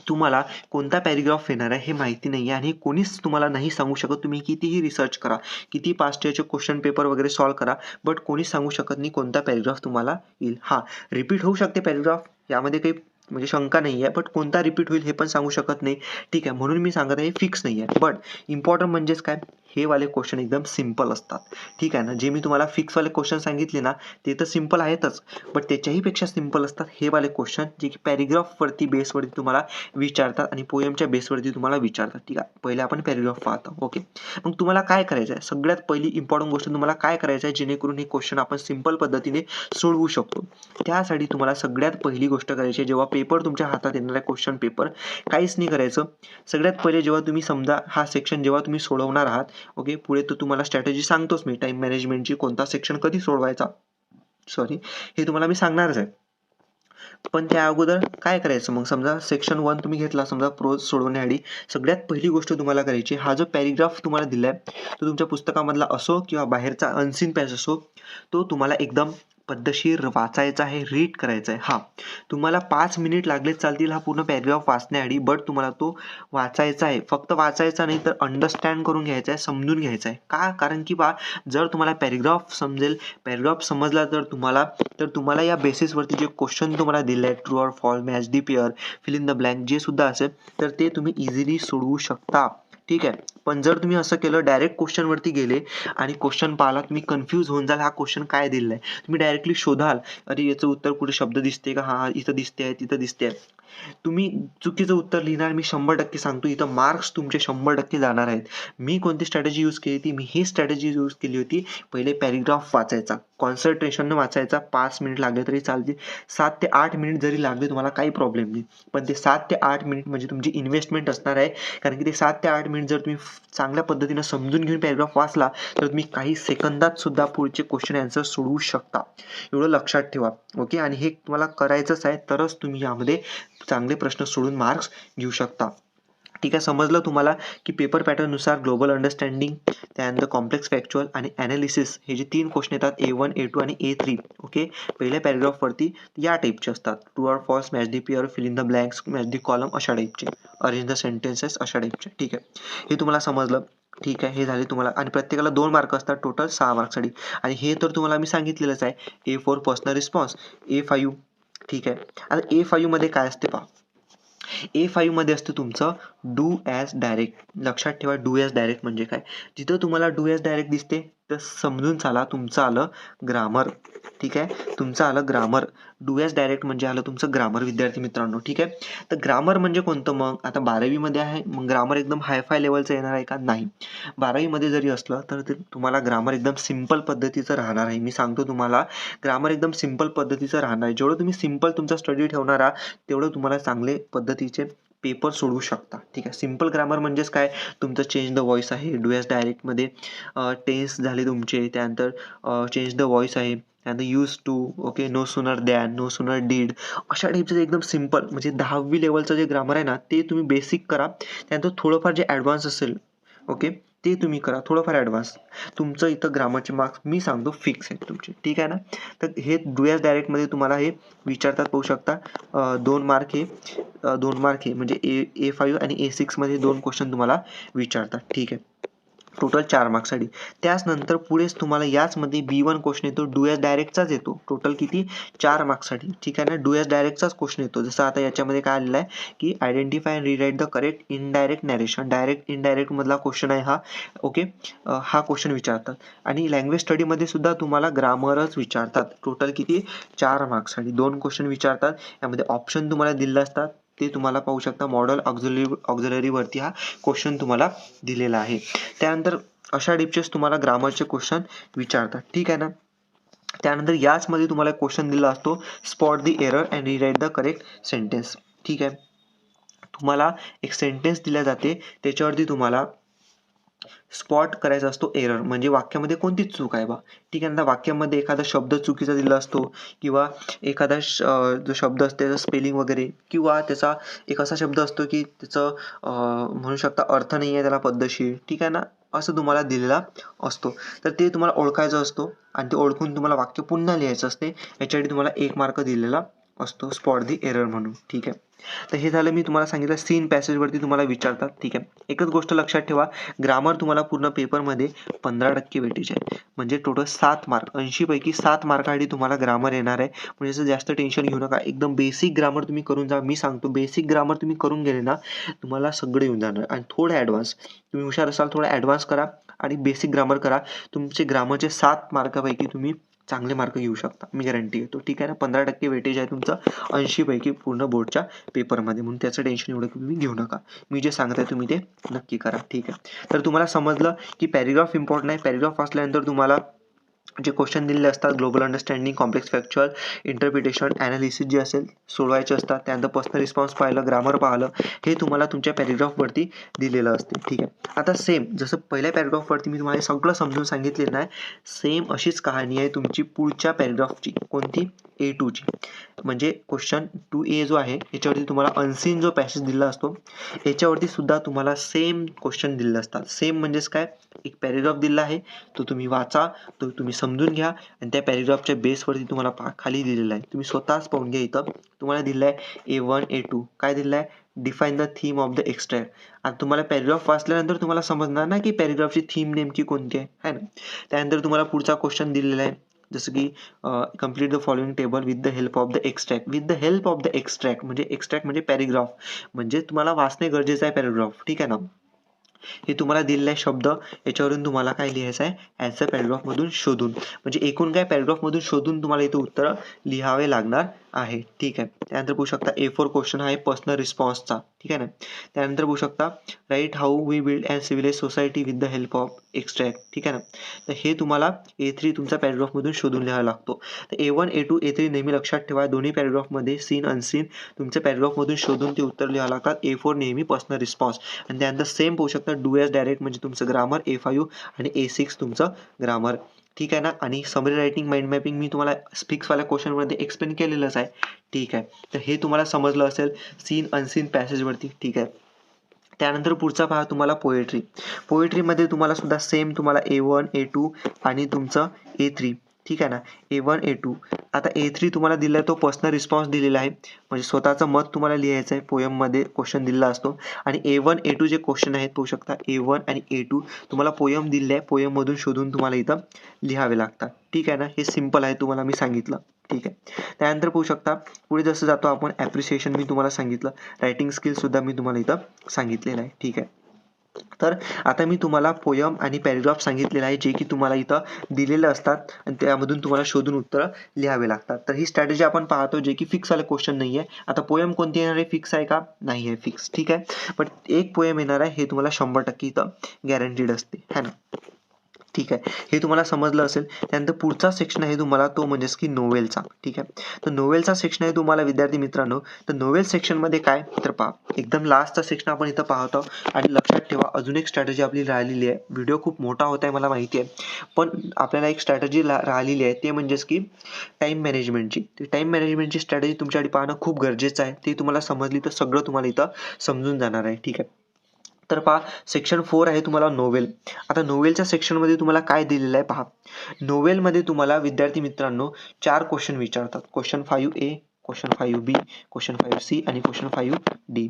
तुम्हाला कोणता पॅरिग्राफ येणार आहे हे माहिती नाही आहे आणि कोणीच तुम्हाला नाही सांगू शकत. तुम्ही कितीही रिसर्च करा, किती पास्ट इयरचे क्वेश्चन पेपर वगैरे सॉल्व्ह करा, बट कोणीच सांगू शकत नाही कोणता पॅरिग्राफ तुम्हाला येईल. हा, रिपीट होऊ शकते पॅरिग्राफ, यामध्ये काही म्हणजे शंका नाही आहे, बट कोणता रिपीट होईल हे पण सांगू शकत नाही. ठीक आहे, म्हणून मी सांगत आहे फिक्स नाही आहे. बट इम्पॉर्टंट म्हणजेच काय, हे वाले क्वेश्चन एकदम सिम्पल असतात. ठीक आहे ना, जे मी तुम्हाला फिक्स वाले क्वेश्चन सांगितले ना ते तर सिम्पल आहेतच, बट त्याच्याही पेक्षा सिम्पल असतात हे वाले क्वेश्चन, जे की पॅरिग्राफवरती बेसवरती तुम्हाला विचारतात आणि पोएमच्या बेसवरती तुम्हाला विचारतात. ठीक आहे, पहिले आपण पॅरिग्राफ पाहतो. ओके, मग तुम्हाला काय करायचं आहे, सगळ्यात पहिली इम्पॉर्टंट गोष्ट तुम्हाला काय करायचं आहे जेणेकरून हे क्वेश्चन आपण सिम्पल पद्धतीने सोडवू शकतो. त्यासाठी तुम्हाला सगळ्यात पहिली गोष्ट करायची आहे, जेव्हा पेपर तुमच्या हातात येणार आहे क्वेश्चन पेपर, काहीच नाही करायचं. सगळ्यात पहिले जेव्हा तुम्ही समजा हा सेक्शन जेव्हा तुम्ही सोडवणार आहात, ओके, पुढे तर तुम्हाला स्ट्रॅटेजी सांगतोच मी टाइम मॅनेजमेंटची, कोणता सेक्शन कधी सोडवायचा, सॉरी, हे तुम्हाला मी सांगणारच आहे. पण त्या अगोदर काय करायचं, मग समजा सेक्शन 1 तुम्ही घेतला, समजा प्रोज सोडवण्याआधी सगळ्यात पहिली गोष्ट तुम्हाला करायची, हा जो पॅरिग्राफ तुम्हाला दिलाय तो तुमच्या पुस्तकामधला असो किंवा बाहेरचा अनसीन पॅज असो, तो तुम्हाला एकदम पद्धतशीर वाचायचा आहे, रीड करायचा आहे. हा, तुम्हाला 5 मिनिट लागले चालतील हा पूर्ण पॅरिग्राफ वाचण्याआधी, बट तुम्हाला तो वाचायचा आहे. फक्त वाचायचा नाही तर अंडरस्टँड करून घ्यायचा आहे, समजून घ्यायचा आहे. का, कारण की बा, जर तुम्हाला पॅरिग्राफ समजेल, पॅरिग्राफ समजला तर तुम्हाला या बेसिसवरती जे क्वेश्चन तुम्हाला दिले आहेत, true or false, match the pair, fill in the blank, जे सुद्धा असेल तर ते तुम्ही इझिली सोडवू शकता. ठीक आहे, पण जर तुम्ही असं केलं, डायरेक्ट क्वेश्चनवरती गेले आणि क्वेश्चन पाहिला, तुम्ही कन्फ्यूज होऊन जाल, हा क्वेश्चन काय दिलेला आहे, तुम्ही डायरेक्टली शोधाल, अरे याचं उत्तर कुठे शब्द दिसते का, हा इथं दिसते आहे, तिथं दिसते आहे, तुम्ही चुकीचं उत्तर लिहिणार. मी 100% सांगतो, इथं मार्क्स तुमचे 100% जाणार आहेत. मी कोणती स्ट्रॅटेजी यूज केली होती, मी ही स्ट्रॅटेजी यूज केली होती, पहिले पॅरिग्राफ वाचायचा, कॉन्सन्ट्रेशनने वाचायचा, 5 मिनिट लागले तरी चालतील, 7 ते 8 मिनिट जरी लागले तुम्हाला काही प्रॉब्लेम नाही, पण ते 7 ते 8 मिनिट म्हणजे तुमची इन्व्हेस्टमेंट असणार आहे. कारण की ते 7 ते 8 मिनिट जर तुम्ही चांगल्या पद्धतीने समजून घेऊन पॅरिग्राफ वाचला तर तुम्ही काही सेकंदात सुद्धा पुढचे क्वेश्चन आन्सर सोडवू शकता. एवढं लक्षात ठेवा. ओके, आणि हे तुम्हाला करायचंच आहे, तरच तुम्ही यामध्ये चांगले प्रश्न सोडून मार्क्स घेऊ शकता. ठीक आहे, समजलं तुम्हाला की पेपर पॅटर्ननुसार ग्लोबल अंडरस्टँडिंग, त्यानंतर कॉम्प्लेक्स फॅक्च्युअल आणि ॲनालिसिस, हे जे 3 क्वेश्चन येतात A1, A2 आणि A3, ओके, पहिल्या पॅरिग्राफवरती या टाईपचे असतात, true or false, match the pair, fill in the blanks, match the column, अशा टाईपचे, अरेंज द सेंटेन्सेस, अशा टाईपचे. ठीक आहे, हे तुम्हाला समजलं. ठीक आहे, हे झाले तुम्हाला, आणि प्रत्येकाला 2 मार्क असतात, टोटल 6 मार्कसाठी. आणि हे तर तुम्हाला मी सांगितलेलंच आहे, A4 पर्सनल रिस्पॉन्स, A5. ठीक आहे, आता A5 मध्ये काय असते पहा, A5 मध्ये असतं तुमचं डू ॲज डायरेक्ट. लक्षात ठेवा डू ॲज डायरेक्ट म्हणजे काय. जिथं तुम्हाला डू ॲज डायरेक्ट दिसते तर समजून चाला तुमचं आलं ग्रामर. ठीक आहे, तुमचं आलं ग्रामर. डू ॲज डायरेक्ट म्हणजे आलं तुमचं ग्रामर विद्यार्थी मित्रांनो. ठीक आहे, तर ग्रामर म्हणजे कोणतं मग. आता 12वी मध्ये आहे मग ग्रामर एकदम हायफाय लेवलचं येणार आहे का, नाही. 12वी मध्ये जरी असलं तर ते तुम्हाला ग्रामर एकदम सिम्पल पद्धतीचं राहणार आहे. मी सांगतो तुम्हाला ग्रामर एकदम सिम्पल पद्धतीचं राहणार आहे. जेवढं तुम्ही सिम्पल तुमचा स्टडी ठेवणार आहात तेवढं तुम्हाला चांगले पद्धतीचे पेपर सोडवू शकता. ठीक आहे, सिम्पल ग्रामर म्हणजेच काय, तुमचं चेंज द व्हॉइस आहे. डू ॲज डायरेक्टमध्ये टेन्स झाले तुमचे, त्यानंतर चेंज द व्हॉइस आहे, त्यानंतर use to, okay, no sooner than, no sooner did, अशा टाईपचं एकदम सिम्पल म्हणजे 10वी लेवलचं जे ग्रामर आहे ना ते तुम्ही बेसिक करा. त्यानंतर थोडंफार जे ॲडव्हान्स असेल, ओके, ते तुम्ही करा थोडंफार ॲडव्हान्स. तुमचं इथं ग्रामरचे मार्क्स मी सांगतो फिक्स आहेत तुमचे. ठीक आहे ना, तर हे डू ॲज डायरेक्टमध्ये तुम्हाला हे विचारतात पाहू शकता. 2 मार्क हे 2 मार्क हे म्हणजे A5 आणि A6 मध्ये 2 क्वेश्चन तुम्हाला विचारतात. ठीक आहे, टोटल 4 मार्क्ससाठी. त्याच नंतर पुढेच तुम्हाला याचमध्ये B1 क्वेश्चन येतो, डू ॲज डायरेक्टचाच येतो. टोटल किती, 4 मार्क्ससाठी. ठीक आहे ना, डू ॲज डायरेक्टचाच क्वेश्चन येतो. जसं आता याच्यामध्ये काय आलेलं आहे की identify and rewrite the correct indirect narration. Direct indirect मधला क्वेश्चन आहे हा. ओके, हा क्वेश्चन विचारतात. आणि लँग्वेज स्टडीमध्ये सुद्धा तुम्हाला ग्रामरच विचारतात. टोटल किती, 4 मार्क्ससाठी 2 क्वेश्चन विचारतात. यामध्ये ऑप्शन तुम्हाला दिलेले असतात, ते तुम्हाला पाहू शकता. मॉडेल ऑक्झिलरी वरती हा क्वेश्चन तुम्हाला दिलेला आहे. त्यानंतर अशा टाईपचेच तुम्हाला ग्रामरचे क्वेश्चन विचारतात. ठीक आहे ना, त्यानंतर याचमध्ये तुम्हाला एक क्वेश्चन दिला असतो, spot the error and rewrite the correct sentence. ठीक आहे, तुम्हाला एक सेंटेन्स दिला जाते, त्याच्यावरती तुम्हाला स्पॉट करायचा असतो एरर, म्हणजे वाक्यामध्ये कोणतीच चूक आहे बा. ठीक आहे ना, वाक्यामध्ये एखादा शब्द चुकीचा दिला असतो किंवा एखादा जो शब्द असतो त्याचं स्पेलिंग वगैरे, किंवा त्याचा एक असा शब्द असतो की त्याचं म्हणू शकता अर्थ नाही आहे त्याला पद्धतशीर. ठीक आहे ना, असं तुम्हाला दिलेला असतो. तर ते तुम्हाला ओळखायचं असतो आणि ते ओळखून तुम्हाला वाक्य पुन्हा लिहायचं असते. याच्यासाठी तुम्हाला 1 मार्क दिलेला असतो, स्पॉट दी एरर म्हणून. ठीक आहे, तर हे झालं मी तुम्हाला सांगितलं सीन पॅसेजवरती तुम्हाला विचारतात. ठीक आहे, एकच गोष्ट लक्षात ठेवा, ग्रामर तुम्हाला पूर्ण पेपरमध्ये 15% वेटेज आहे. म्हणजे टोटल 7 मार्क, 80 पैकी 7 मार्कासाठी तुम्हाला ग्रामर येणार आहे. म्हणजे असं जास्त टेन्शन घेऊ नका. एकदम बेसिक ग्रामर तुम्ही करून जा. मी सांगतो बेसिक ग्रामर तुम्ही करून गेले ना तुम्हाला सगळं येऊन जाणार. आणि थोडं ॲडव्हान्स तुम्ही हुशार असाल, थोडं ॲडव्हान्स करा आणि बेसिक ग्रामर करा. तुमचे ग्रामरचे 7 मार्कापैकी तुम्ही चांगले मार्क घेऊ शकता, मी गॅरंटी घेतो. ठीक आहे ना, 15% वेटेज आहे तुमचं 80 पैकी पूर्ण बोर्डच्या पेपरमध्ये, म्हणून त्याचं टेन्शन एवढं तुम्ही घेऊ नका. मी जे सांगत आहे तुम्ही ते नक्की करा. ठीक आहे, तर तुम्हाला समजलं की पॅरेग्राफ इम्पॉर्टंट आहे. पॅरेग्राफ वाचल्यानंतर तुम्हाला जे क्वेश्चन दिलेले असतात, global understanding, complex factual, interpretation, analysis जे असेल सोडवायचे असतात. त्यानंतर पर्सनल रिस्पॉन्स पाहिलं, ग्रामर पाहिलं, हे तुम्हाला तुमच्या पॅरेग्राफवरती दिलेलं असते. ठीक आहे, आता सेम जसं पहिल्या पॅरेग्राफवरती मी तुम्हाला सगळं समजून सांगितलेलं नाही, सेम अशीच कहाणी आहे तुमची पुढच्या पॅरेग्राफची. कोणती, A2 ची. म्हणजे क्वेश्चन 2A जो आहे याच्यावरती तुम्हाला अनसीन जो पॅसेज दिला असतो याच्यावरती सुद्धा तुम्हाला सेम क्वेश्चन दिलेले असतात. सेम म्हणजेच काय, एक पॅरेग्राफ दिला आहे, तो तुम्ही वाचा, तो तुम्ही समजून घ्या आणि त्या पॅरेग्राफच्या बेसवरती तुम्हाला खाली दिलेला आहे, तुम्ही स्वतःच पाहून घ्या. इथं तुम्हाला दिलं आहे A1 A2, काय दिलं आहे, define the theme of the extract. आता तुम्हाला पॅरेग्राफ वाचल्यानंतर तुम्हाला समजणार ना की पॅरेग्राफची थीम नेमकी कोणती आहे ना. त्यानंतर तुम्हाला पुढचा क्वेश्चन दिलेला आहे, जसं की complete the following table with the help of the extract. With the help of the extract म्हणजे एक्स्ट्रॅक्ट म्हणजे पॅरेग्राफ, म्हणजे तुम्हाला वाचणे गरजेचं आहे पॅरेग्राफ. ठीक आहे ना, हे तुम्हाला दिलेला आहे शब्द, याच्यावरून तुम्हाला काय लिहायचं आहे, ॲज अ पॅरेग्राफमधून शोधून, म्हणजे एकूण काय पॅरेग्राफमधून शोधून तुम्हाला इथं उत्तरं लिहावे लागणार आहे. ठीक आहे, त्यानंतर बघू शकता A4 क्वेश्चन आहे पर्सनल रिस्पॉन्सचा. ठीक आहे ना, त्यानंतर बघू शकता write how we build and civilise society with the help of extract. ठीक आहे ना, तर हे तुम्हाला A3 तुमच्या पॅरेग्राफमधून शोधून लिहावं लागतो. तर A1 A2 A3 नेहमी लक्षात ठेवा, दोन्ही पॅरेग्राफमध्ये सीन अनसीन तुमच्या पॅरेग्राफमधून शोधून ते उत्तर लिहावं लागतात. A4 नेहमी पर्सनल रिस्पॉन्स. आणि त्यानंतर सेम पाहू शकता डू ॲज डायरेक्ट म्हणजे तुमचं ग्रामर, A5 आणि A6 तुमचं ग्रामर. ठीक आहे ना, आणि समरी रायटिंग, माइंड मॅपिंग मी तुम्हाला फिक्सवाल्या क्वेश्चनमध्ये एक्सप्लेन केलेलंच आहे. ठीक आहे, तर हे तुम्हाला समजलं असेल सीन अनसीन पॅसेजवरती. ठीक आहे, त्यानंतर पुढचा पहा तुम्हाला पोएट्री. पोएट्रीमध्ये तुम्हाला सुद्धा सेम तुम्हाला A1 A2 आणि तुमचं A3. ठीक आहे ना, A1 A2. आता A3 तुम्हाला दिला आहे तो पर्सनल रिस्पॉन्स दिलेला आहे, म्हणजे स्वतःचं मत तुम्हाला लिहायचं आहे. पोयममध्ये क्वेश्चन दिलेला असतो. आणि A1 A2 जे क्वेश्चन आहेत पाहू शकता, A1 आणि A2 तुम्हाला पोयम दिले आहे, पोयममधून शोधून तुम्हाला इथं लिहावे लागतात. ठीक आहे ना, हे सिम्पल आहे, तुम्हाला मी सांगितलं. ठीक आहे. त्यानंतर पाहू शकता पुढे जसं जातो आपण ॲप्रिसिएशन मी तुम्हाला सांगितलं, रायटिंग स्किल्ससुद्धा मी तुम्हाला इथं सांगितलेलं आहे. ठीक आहे. तर आता मी तुम्हाला पोयम आणि पॅरेग्राफ सांगितलेलं आहे जे की तुम्हाला इथं दिलेले असतात आणि त्यामधून तुम्हाला शोधून उत्तरं लिहावे लागतात. तर ही स्ट्रॅटेजी आपण पाहतो जे की फिक्स वाले क्वेश्चन नाही आहे. आता पोयम कोणती येणार आहे, फिक्स आहे का, नाही आहे फिक्स. ठीक आहे. पण एक पोयम येणार आहे हे तुम्हाला 100% इथं गॅरंटीड असते है ना. ठीक आहे. हे तुम्हाला समजलं असेल. त्यानंतर पुढचा सेक्शन आहे तुम्हाला तो म्हणजेच की नोवेलचा. ठीक आहे. तर नोवेलचा सेक्शन आहे तुम्हाला विद्यार्थी मित्रांनो. तर नोवेल सेक्शनमध्ये काय तर पहा एकदम लास्टचा सेक्शन आपण इथं पाहतो आणि लक्षात ठेवा अजून एक स्ट्रॅटेजी आपली राहिलेली आहे. व्हिडिओ खूप मोठा होत आहे मला माहिती आहे, पण आपल्याला एक स्ट्रॅटेजी राहिलेली आहे ते म्हणजेच की टाईम मॅनेजमेंटची. ती टाईम मॅनेजमेंटची स्ट्रॅटेजी तुमच्यासाठी पाहणं खूप गरजेचं आहे. ती तुम्हाला समजली तर सगळं तुम्हाला इथं समजून जाणार आहे. ठीक आहे. तर पहा सेक्शन 4 आहे तुम्हाला नोवेल. आता नोवेलच्या सेक्शनमध्ये तुम्हाला काय दिलेलं आहे पहा. नोवेलमध्ये तुम्हाला विद्यार्थी मित्रांनो 4 क्वेश्चन विचारतात. Question 5A, question 5B, question 5C आणि क्वेश्चन 5D.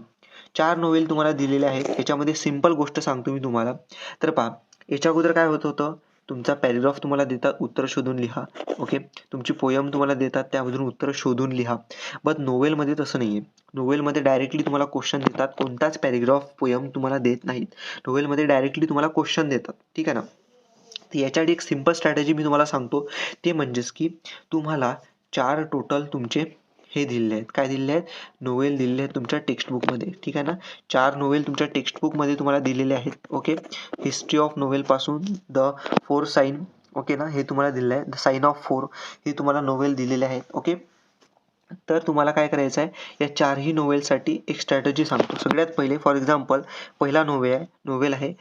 4 नोवेल तुम्हाला दिलेले आहेत. याच्यामध्ये सिंपल गोष्ट सांगतो मी तुम्हाला. तर पहा याच्या अगोदर काय होत होतं, तुमचा पॅरेग्राफ तुम्हाला देतात, उत्तर शोधून लिहा. ओके. तुमची पोयम तुम्हाला देतात, त्यामधून उत्तर शोधून लिहा. बट नोवेलमध्ये तसं नाही आहे. नोवेलमध्ये डायरेक्टली तुम्हाला क्वेश्चन देतात, कोणताच पॅरेग्राफ पोयम तुम्हाला देत नाहीत. नोवेलमध्ये डायरेक्टली तुम्हाला क्वेश्चन देतात. ठीक आहे ना. तर याच्यासाठी एक सिंपल स्ट्रॅटेजी मी तुम्हाला सांगतो, ते म्हणजेच की तुम्हाला 4 टोटल तुमचे हे दिलेले आहेत. काय दिलेले आहेत, नोवेल दिलेले आहेत तुमच्या टेक्स्टबुकमध्ये. ठीक आहे ना. 4 नोवेल तुमच्या टेक्स्टबुकमध्ये तुम्हाला दिलेले आहेत. ओके. हिस्ट्री ऑफ नोवेलपासून द 4 साइन ओके ना, हे तुम्हाला दिलेलं आहे. द साइन ऑफ 4 हे तुम्हाला नोवेल दिलेले आहेत. ओके. तर तुम्हाला काय करायचं आहे, या 4ही नोवेलसाठी एक स्ट्रॅटेजी सांगतो. सगळ्यात पहिले फॉर एक्झाम्पल पहिला नोवेल आहे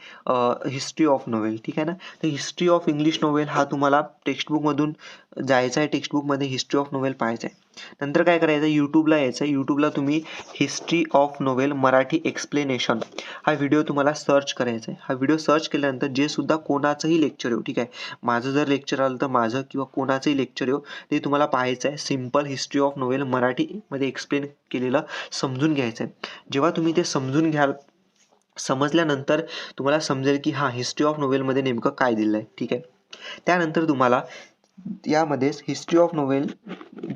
हिस्ट्री ऑफ नोवेल. ठीक आहे ना. तर हिस्ट्री ऑफ इंग्लिश नोवेल हा तुम्हाला टेक्स्टबुकमधून जायचा आहे, टेक्स्टबुकमध्ये हिस्ट्री ऑफ नोवेल पाहायचं आहे. नंतर काय करायचं आहे, यूट्यूबला यायचं आहे. यूट्यूबला तुम्ही history of novel Marathi explanation हा व्हिडिओ तुम्हाला सर्च करायचा आहे. हा व्हिडिओ सर्च केल्यानंतर जे सुद्धा कोणाचंही लेक्चर येऊ, ठीक आहे, माझं जर लेक्चर आलं तर माझं किंवा कोणाचंही लेक्चर येऊ ते तुम्हाला पाहायचं आहे. सिम्पल हिस्ट्री ऑफ नोवेल मराठीमध्ये एक्सप्लेन केलेलं समजून घ्यायचं आहे. जेव्हा तुम्ही ते समजून घ्याल, समजल्यानंतर तुम्हाला समजेल की हां हिस्ट्री ऑफ नोवेलमध्ये नेमकं काय दिलं आहे. ठीक आहे. त्यानंतर तुम्हाला यामध्येच हिस्ट्री ऑफ नोवेल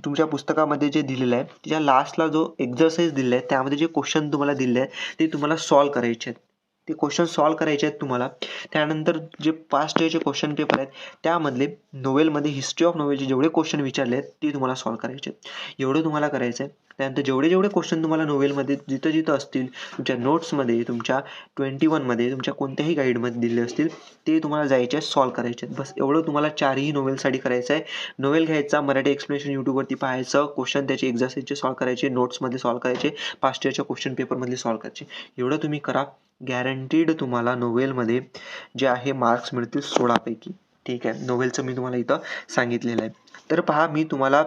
तुमच्या पुस्तकामध्ये जे दिलेलं आहे त्याच्या लास्टला जो एक्झरसाइज दिलेला आहे त्यामध्ये जे क्वेश्चन तुम्हाला दिले आहेत ते तुम्हाला सॉल्व करायचे आहेत. ते क्वेश्चन सॉल्व करायचे आहेत तुम्हाला. त्यानंतर जे पास्ट डेचे क्वेश्चन पेपर आहेत त्यामधले नोवेलमध्ये हिस्ट्री ऑफ नोवेलचे जेवढे क्वेश्चन विचारले आहेत ते तुम्हाला सॉल्व करायचे आहेत. एवढं तुम्हाला करायचं आहे. त्यानंतर जेवढे क्वेश्चन तुम्हाला नोवेलमध्ये जिथं जिथं असतील तुमच्या नोट्समध्ये, तुमच्या 21मध्ये, तुमच्या कोणत्याही गाईडमध्ये दिले असतील ते तुम्हाला जायचे आहेत, सॉल्व करायचे आहेत. बस एवढं तुम्हाला 4ही नोवेलसाठी करायचं आहे. नोवेल घ्यायचा, मराठी एक्सप्लेनेशन यूट्यूबवरती पाहायचं, क्वेश्चन त्याचे एक्झरसाइजचे सॉल्व करायचे, नोट्समध्ये सॉल्व करायचे, पास्ट इयरच्या क्वेश्चन पेपरमधले सॉल्व करायचे. एवढं तुम्ही करा, गॅरंटीड तुम्हाला नोवेलमध्ये जे आहे मार्क्स मिळतील 16 पैकी. ठीक आहे. नोवेलचं मी तुम्हाला इथं सांगितलेलं आहे. तर पहा मी तुम्हाला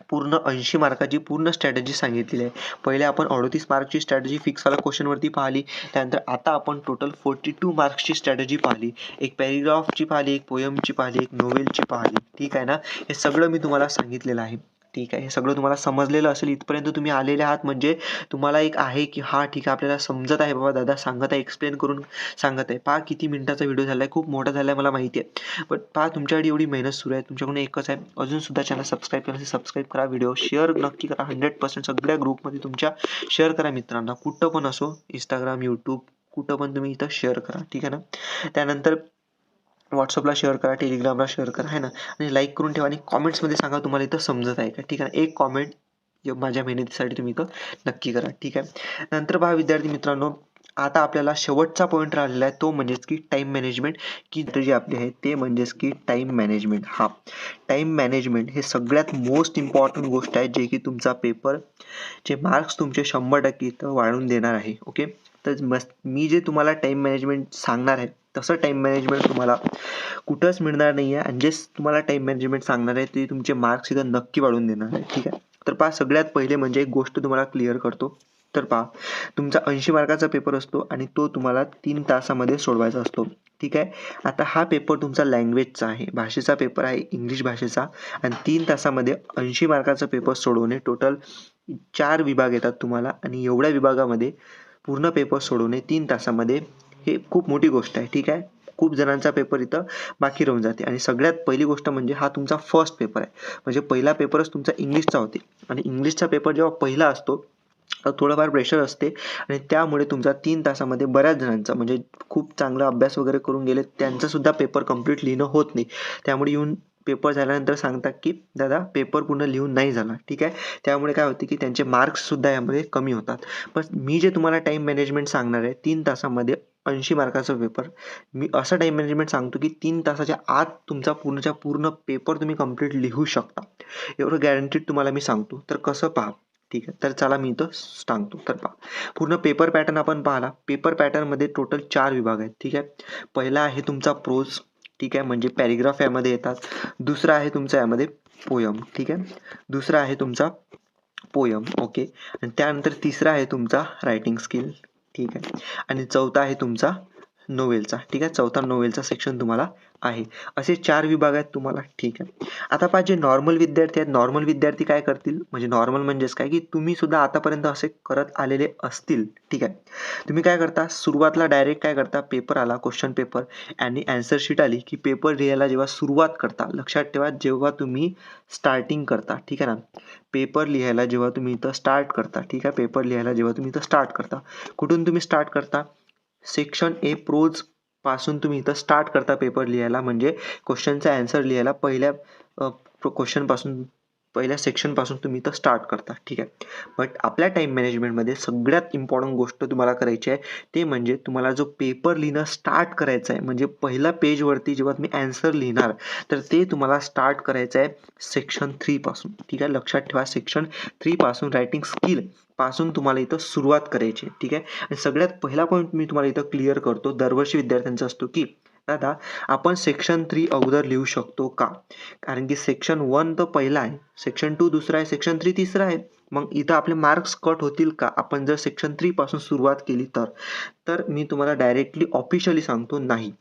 पूर्ण 80 मार्काची पूर्ण स्ट्रॅटेजी सांगितलेली आहे. पहिले आपण 38 मार्कची स्ट्रॅटेजी फिक्सवाला क्वेश्चनवरती पाहिली. त्यानंतर आता आपण टोटल 42 मार्क्सची स्ट्रॅटेजी पाहिली. एक पॅरेग्राफची पाहिली, एक पोयमची पाहिली, एक नोवेलची पाहिली. ठीक आहे ना. हे सगळं मी तुम्हाला सांगितलेलं आहे. ठीक आहे. हे सगळं तुम्हाला समजलेलं असेल. इथपर्यंत तुम्ही आलेले आहात म्हणजे तुम्हाला एक आहे की हां ठीक आहे आपल्याला समजत आहे, बाबा दादा सांगत आहे, एक्सप्लेन करून सांगत आहे. पहा किती मिनिटाचा व्हिडिओ झाला आहे, खूप मोठा झाला आहे मला माहिती आहे. पण पहा तुमच्याकडे एवढी मेहनत सुरू आहे, तुमच्याकडून एकच आहे अजूनसुद्धा चॅनल सबस्क्राईब केलं असेल सबस्क्राईब करा, व्हिडिओ शेअर नक्की करा. 100% सगळ्या ग्रुपमध्ये तुमच्या शेअर करा मित्रांना, कुठं पण असो, इंस्टाग्राम, यूट्यूब कुठं पण तुम्ही इथं शेअर करा. ठीक आहे ना. त्यानंतर व्हॉट्सअपला शेअर करा, टेलिग्रामला शेअर करा आहे ना. आणि लाईक करून ठेवा आणि कॉमेंट्समध्ये सांगा तुम्हाला इथं समजत आहे का. ठीक आहे ना. एक कॉमेंट माझ्या मेहनतीसाठी तुम्ही इथं नक्की करा. ठीक आहे. नंतर पहा विद्यार्थी मित्रांनो, आता आपल्याला शेवटचा पॉईंट राहिलेला आहे तो म्हणजेच की टाईम मॅनेजमेंट, की जी आपली आहे ते म्हणजेच की टाईम मॅनेजमेंट. हा टाईम मॅनेजमेंट हे सगळ्यात मोस्ट इम्पॉर्टंट गोष्ट आहे जे की तुमचा पेपर चे मार्क्स तुमचे 100% इथं वाढवून देणार आहे. ओके. तर मी जे तुम्हाला टाईम मॅनेजमेंट सांगणार आहे तसं टाईम मॅनेजमेंट तुम्हाला कुठंच मिळणार नाही आहे. आणि जे तुम्हाला टाईम मॅनेजमेंट सांगणार आहे ते तुमचे मार्क्स इथं नक्की वाढवून देणार आहे. ठीक आहे. तर पहा सगळ्यात पहिले म्हणजे एक गोष्ट तुम्हाला क्लिअर करतो. तर पहा तुमचा 80 मार्काचा पेपर असतो आणि तो तुम्हाला 3 तासामध्ये सोडवायचा असतो. ठीक आहे. आता हा पेपर तुमचा लँग्वेजचा आहे, भाषेचा पेपर आहे, इंग्लिश भाषेचा. आणि 3 तासामध्ये 80 मार्काचा पेपर सोडवणे, टोटल 4 विभाग येतात तुम्हाला आणि एवढ्या विभागामध्ये पूर्ण पेपर सोडवणे 3 तासामध्ये हे खूप मोठी गोष्ट आहे. ठीक आहे. खूप जणांचा पेपर इथं बाकी राहून जाते. आणि सगळ्यात पहिली गोष्ट म्हणजे हा तुमचा फर्स्ट पेपर आहे, म्हणजे पहिला पेपरच तुमचा इंग्लिशचा होते. आणि इंग्लिशचा पेपर जेव्हा पहिला असतो तर थोडंफार प्रेशर असते आणि त्यामुळे तुमचा 3 तासामध्ये बऱ्याच जणांचा म्हणजे खूप चांगला अभ्यास वगैरे करून गेले त्यांचासुद्धा पेपर कंप्लीट लिहिणं होत नाही. त्यामुळे येऊन पेपर झाल्यानंतर सांगतात की दादा पेपर पूर्ण लिहून नाही झाला, ठीक आहे. त्यामुळे काय होते की त्यांचे मार्क्ससुद्धा यामध्ये कमी होतात. पण मी जे तुम्हाला टाईम मॅनेजमेंट सांगणार आहे 3 तासामध्ये 80 मार्काचा पेपर, मी असं टाईम मॅनेजमेंट सांगतो की 3 तासाच्या आत तुमचा पूर्णच्या पूर्ण पेपर तुम्ही कंप्लीट लिहू शकता, एवढं गॅरंटीड तुम्हाला मी सांगतो. तर कसं पहा, ठीक आहे. तर चला मी इथं सांगतो. तर पहा, पूर्ण पेपर पॅटर्न आपण पाहिला. पेपर पॅटर्नमध्ये टोटल 4 विभाग आहेत, ठीक आहे. पहिला आहे तुमचा प्रोज, ठीक आहे, म्हणजे पॅरेग्राफ यामध्ये येतात. दुसरा आहे तुमचा यामध्ये पोयम, ठीक आहे. दुसरा आहे तुमचा पोयम, ओके. आणि त्यानंतर तिसरा आहे तुमचा रायटिंग स्किल, ठीक आहे. आणि चौथा आहे तुमचा नोवेलचा, ठीक आहे. चौथा नोवेलचा सेक्शन तुम्हाला आहे. असे 4 विभाग आहेत तुम्हाला, ठीक आहे. आता पहा, जे नॉर्मल विद्यार्थी आहेत, नॉर्मल विद्यार्थी काय करतील, म्हणजे नॉर्मल म्हणजेच काय की तुम्ही सुद्धा आतापर्यंत असे करत आलेले असतील, ठीक आहे. तुम्ही काय करता, सुरुवातीला डायरेक्ट काय करता, पेपर आला, क्वेश्चन पेपर आणि अँसर शीट आली की पेपर लिहायला जेव्हा सुरुवात करता, लक्षात ठेवा जेव्हा तुम्ही स्टार्टिंग करता, ठीक आहे ना, पेपर लिहायला जेव्हा तुम्ही इथं स्टार्ट करता, ठीक आहे, पेपर लिहायला जेव्हा तुम्ही इथं स्टार्ट करता, कुठून तुम्ही स्टार्ट करता, सेक्शन ए प्रोज पासून तुम्ही इथं स्टार्ट करता पेपर लिहायला, म्हणजे क्वेश्चनचा आन्सर लिहायला पहिल्या क्वेश्चन पासून, पहिल्या सेक्शन पासून तुम्ही इथं स्टार्ट करता, ठीक आहे. बट आपल्या टाइम मॅनेजमेंटमध्ये सगळ्यात इम्पॉर्टंट गोष्ट तुम्हाला करायची आहे ते म्हणजे तुम्हाला जो पेपर लिहिणं स्टार्ट करायचं आहे, म्हणजे पहिल्या पेजवरती जेव्हा तुम्ही आन्सर लिहिणार तर ते तुम्हाला स्टार्ट करायचं आहे सेक्शन 3 पासून, ठीक आहे. लक्षात ठेवा, सेक्शन 3 पासून रायटिंग स्किल पासून तुम्हाला इथं सुरुवात करायची, ठीक आहे. आणि सगळ्यात पहिला पॉईंट मी तुम्हाला इथं क्लिअर करतो, दरवर्षी विद्यार्थ्यांचा असतो की दादा आपण सेक्शन 3 अगोदर लिहू शकतो का, कारण की सेक्शन 1 तर पहिला आहे, सेक्शन 2 दुसरा आहे, सेक्शन 3 तिसरा आहे. मग इथं आपले मार्क्स कट होतील का आपण जर सेक्शन 3 पासून सुरुवात केली तर मी तुम्हाला डायरेक्टली ऑफिशियली सांगतो नाही,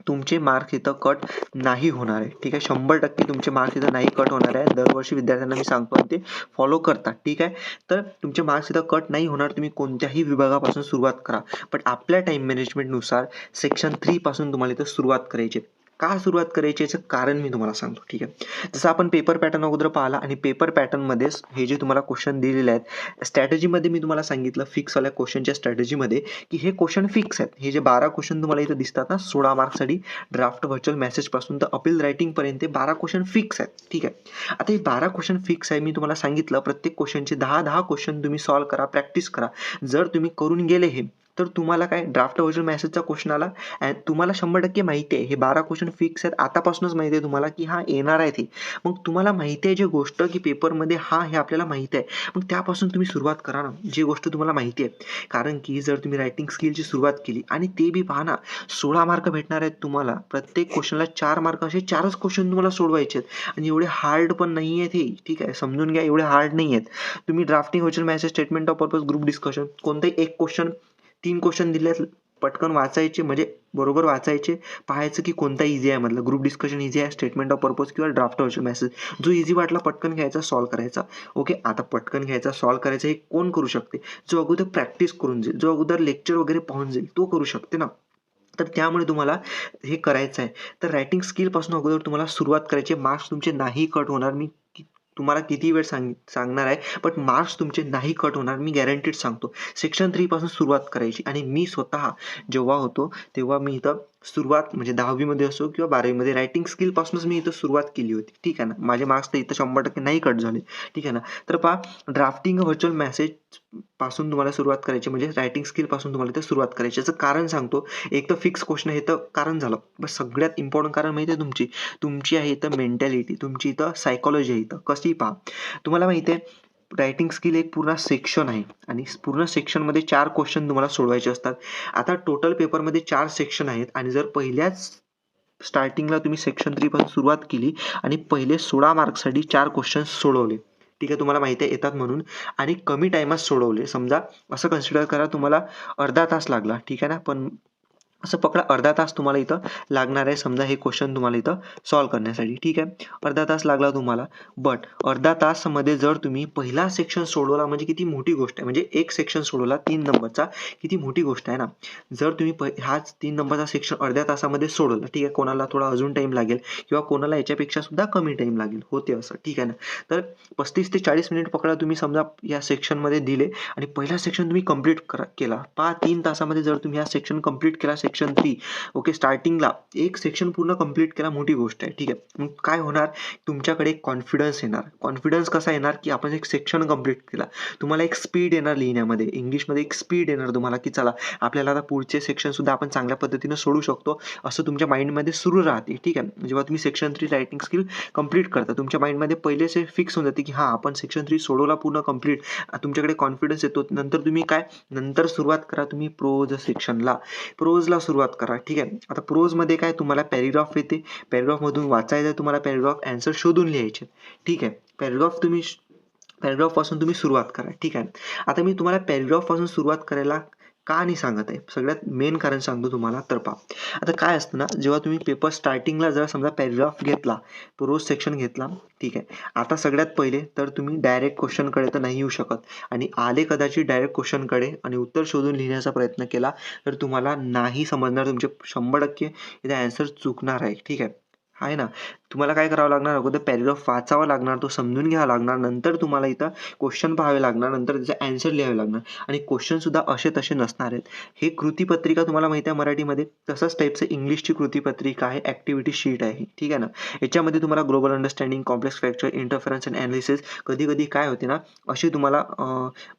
तुमचे मार्क्स इथं कट नाही होणार आहे, ठीक आहे. 100% तुमचे मार्क्स इथं नाही कट होणार आहे. दरवर्षी विद्यार्थ्यांना मी सांगतो आणि ते फॉलो करतात, ठीक आहे. तर तुमचे मार्क्स इथं कट नाही होणार, तुम्ही कोणत्याही विभागापासून सुरुवात करा. पण आपल्या टाइम मॅनेजमेंटनुसार सेक्शन 3 पासून तुम्हाला इथं सुरुवात करायची. का सुरुवात करायची याचं कारण मी तुम्हाला सांगतो, ठीक आहे. जसं आपण पेपर पॅटर्न अगोदर पाहिला आणि पेपर पॅटर्नमध्येच हे जे तुम्हाला क्वेश्चन दिलेले आहेत स्ट्रॅटेजीमध्ये मी तुम्हाला सांगितलं फिक्सवाल्या क्वेश्चनच्या स्ट्रॅटेजीमध्ये की हे क्वेश्चन फिक्स आहेत. हे जे 12 क्वेश्चन तुम्हाला इथं दिसतात ना 16 मार्क्ससाठी, ड्राफ्ट व्हर्च्युअल मेसेज पासून तर अपील रायटिंग पर्यंत 12 क्वेश्चन फिक्स आहेत, ठीक आहे. आता हे 12 क्वेश्चन फिक्स आहे, मी तुम्हाला सांगितलं प्रत्येक क्वेश्चनचे 10-10 क्वेश्चन तुम्ही सॉल्व्ह करा, प्रॅक्टिस करा. जर तुम्ही करून गेले हे तर तुम्हाला काय ड्राफ्ट व्हर्च्युअल मेसेजचा क्वेश्चन आला आणि तुम्हाला 100% माहिती आहे हे 12 क्वेश्चन फिक्स आहेत, आतापासूनच माहिती आहे तुम्हाला की हा येणार आहे ते. मग तुम्हाला माहिती आहे जी गोष्ट की पेपरमध्ये हे आपल्याला माहिती आहे, मग त्यापासून तुम्ही सुरुवात करा ना, जी गोष्ट तुम्हाला माहिती आहे. कारण की जर तुम्ही रायटिंग स्किलची सुरुवात केली आणि ते बी पहा ना 16 मार्क भेटणार आहेत तुम्हाला, प्रत्येक क्वेश्चनला 4 मार्क, असे 4च क्वेश्चन तुम्हाला सोडवायचे आहेत आणि एवढे हार्ड पण नाही आहेत हे, ठीक आहे. समजून घ्या, एवढे हार्ड नाही आहेत. तुम्ही drafting virtual message, statement of purpose, group discussion, कोणताही एक क्वेश्चन, 3 क्वेश्चन दिले पटकन वाचायचे, म्हणजे बरोबर वाचायचे, पाहायचं की कोणता इझी आहे मधलं, ग्रुप डिस्कशन इझी आहे, स्टेटमेंट ऑफ पर्पज किंवा ड्राफ्ट व्हर्च्युअल मेसेज, जो इझी वाटला पटकन घ्यायचा, सॉल्व्ह करायचा, ओके. आता पटकन घ्यायचा, सॉल्व्ह करायचा हे कोण करू शकते, जो अगोदर प्रॅक्टिस करून जाईल, जो अगोदर लेक्चर वगैरे पाहून जाईल तो करू शकते ना. तर त्यामुळे तुम्हाला हे करायचं आहे. तर रायटिंग स्किलपासून अगोदर तुम्हाला सुरुवात करायची, मार्क्स तुमचे नाही कट होणार. मी तुम्हाला किती वेळ सांगणार आहे, बट मार्क्स तुमचे नाही कट होणार, मी गॅरंटीड सांगतो. सेक्शन 3 पासून सुरुवात करायची. आणि मी स्वतः जेव्हा होतो तेव्हा मी इथं सुरुवात म्हणजे 10वी मध्ये असो किंवा 12वी मध्ये रायटिंग स्किल पासूनच मी इथं सुरुवात केली होती, ठीक आहे ना. माझे मार्क्स तर इथं 100% नाही कट झाले, ठीक आहे ना. तर पहा, ड्राफ्टिंग व्हर्च्युअल मेसेज पासून तुम्हाला सुरुवात करायची, म्हणजे रायटिंग स्किल पासून तुम्हाला इथं सुरुवात करायची. याचं कारण सांगतो. एक तर फिक्स क्वेश्चन हे तर कारण झालं, बस सगळ्यात इम्पॉर्टंट कारण माहिती आहे तुमची आहे इथं मेंटॅलिटी, तुमची इथं सायकॉलॉजी आहे. इथं कशी पहा, तुम्हाला माहिती आहे रायटिंग स्किल एक पूर्ण सेक्शन आहे आणि पूर्ण सेक्शनमध्ये 4 क्वेश्चन तुम्हाला सोडवायचे असतात. आता टोटल पेपरमध्ये 4 सेक्शन आहेत आणि जर पहिल्याच स्टार्टिंगला तुम्ही सेक्शन 3 पासून सुरुवात केली आणि पहिले 16 मार्क्ससाठी 4 क्वेश्चन सोडवले, ठीक आहे, तुम्हाला माहिती आहे येतात म्हणून, आणि कमी टाइमात सोडवले, समजा असं कन्सिडर करा तुम्हाला अर्धा तास लागला, ठीक आहे ना. पण असं पकडा अर्धा तास तुम्हाला इथं लागणार आहे समजा हे क्वेश्चन तुम्हाला इथं सॉल्व्ह करण्यासाठी. ठीक आहे, अर्धा तास लागला तुम्हाला. बट अर्धा तासमध्ये जर तुम्ही पहिला सेक्शन सोडवला म्हणजे किती मोठी गोष्ट आहे. म्हणजे एक सेक्शन सोडवला 3 नंबरचा, किती मोठी गोष्ट आहे ना. जर तुम्ही हाच 3 नंबरचा सेक्शन अर्ध्या तासामध्ये सोडवला, ठीक आहे, कोणाला थोडा अजून टाईम लागेल किंवा कोणाला याच्यापेक्षा सुद्धा कमी टाईम लागेल, होते असं. ठीक आहे ना. तर 35 ते 40 मिनिट पकडा तुम्ही समजा या सेक्शनमध्ये दिले आणि पहिला सेक्शन तुम्ही कंप्लीट केला. 3 तासामध्ये जर तुम्ही हा सेक्शन कंप्लीट केला सेक्शन 3, ओके, स्टार्टिंगला एक सेक्शन पूर्ण कंप्लीट केला, मोठी गोष्ट आहे. ठीक आहे, मग काय होणार, तुमच्याकडे कॉन्फिडन्स येणार. कॉन्फिडन्स कसा येणार, की आपण एक सेक्शन कंप्लीट केला, तुम्हाला एक स्पीड येणार लिहिण्यामध्ये, इंग्लिशमध्ये एक स्पीड येणार तुम्हाला, की चला आपल्याला आता पुढचे सेक्शन सुद्धा आपण चांगल्या पद्धतीनं सोडू शकतो असं तुमच्या माइंडमध्ये सुरू राहते. ठीक आहे, जेव्हा तुम्ही सेक्शन 3 रायटिंग स्किल कंप्लीट करता, तुमच्या माइंडमध्ये पहिलेच फिक्स होऊन जाते की हां आपण सेक्शन 3 सोडवला पूर्ण कंप्लीट. तुमच्याकडे कॉन्फिडन्स येतो. नंतर तुम्ही काय, नंतर सुरुवात करा तुम्ही प्रोज सेक्शनला, प्रोजला सुरुवात करा. ठीक आहे, आता प्रोजमध्ये काय तुम्हाला पॅरेग्राफ येते, पॅरेग्राफमधून वाचायचं तुम्हाला, पॅरेग्राफ आन्सर शोधून लिहायचे. ठीक आहे, पॅरेग्राफपासून तुम्ही सुरुवात करा. ठीक आहे, आता मी तुम्हाला पॅरेग्राफपासून सुरुवात करायला का नाही सांगत आहे, सगळ्यात मेन कारण सांगतो तुम्हाला. तर पहा, आता काय असतं ना, जेव्हा तुम्ही पेपर स्टार्टिंगला जर समजा पॅरेग्राफ घेतला, रोज सेक्शन घेतला, ठीक आहे, आता सगळ्यात पहिले तर तुम्ही डायरेक्ट क्वेश्चनकडे तर नाही येऊ शकत आणि आले कदाचित डायरेक्ट क्वेश्चनकडे आणि उत्तर शोधून लिहिण्याचा प्रयत्न केला तर तुम्हाला नाही समजणार, तुमचे 100% इथे आन्सर चुकणार आहे. ठीक आहे ना. तुम्हाला काय करावं लागणार, अगोदर पॅरेग्राफ वाचावा लागणार, तो समजून घ्यावा लागणार, नंतर तुम्हाला इथं क्वेश्चन पाहावे लागणार, नंतर त्याचे आन्सर लिहावे लागणार आणि क्वेश्चन सुद्धा असे तसे नसणार आहेत. हे कृतीपत्रिका तुम्हाला माहिती आहे मराठीमध्ये, तसंच टाईपचं इंग्लिशची कृतीपत्रिका आहे, ॲक्टिव्हिटी शीट आहे. ठीक आहे ना. याच्यामध्ये तुम्हाला global understanding, complex fracture, interference and analysis, कधी कधी काय होते ना, असे तुम्हाला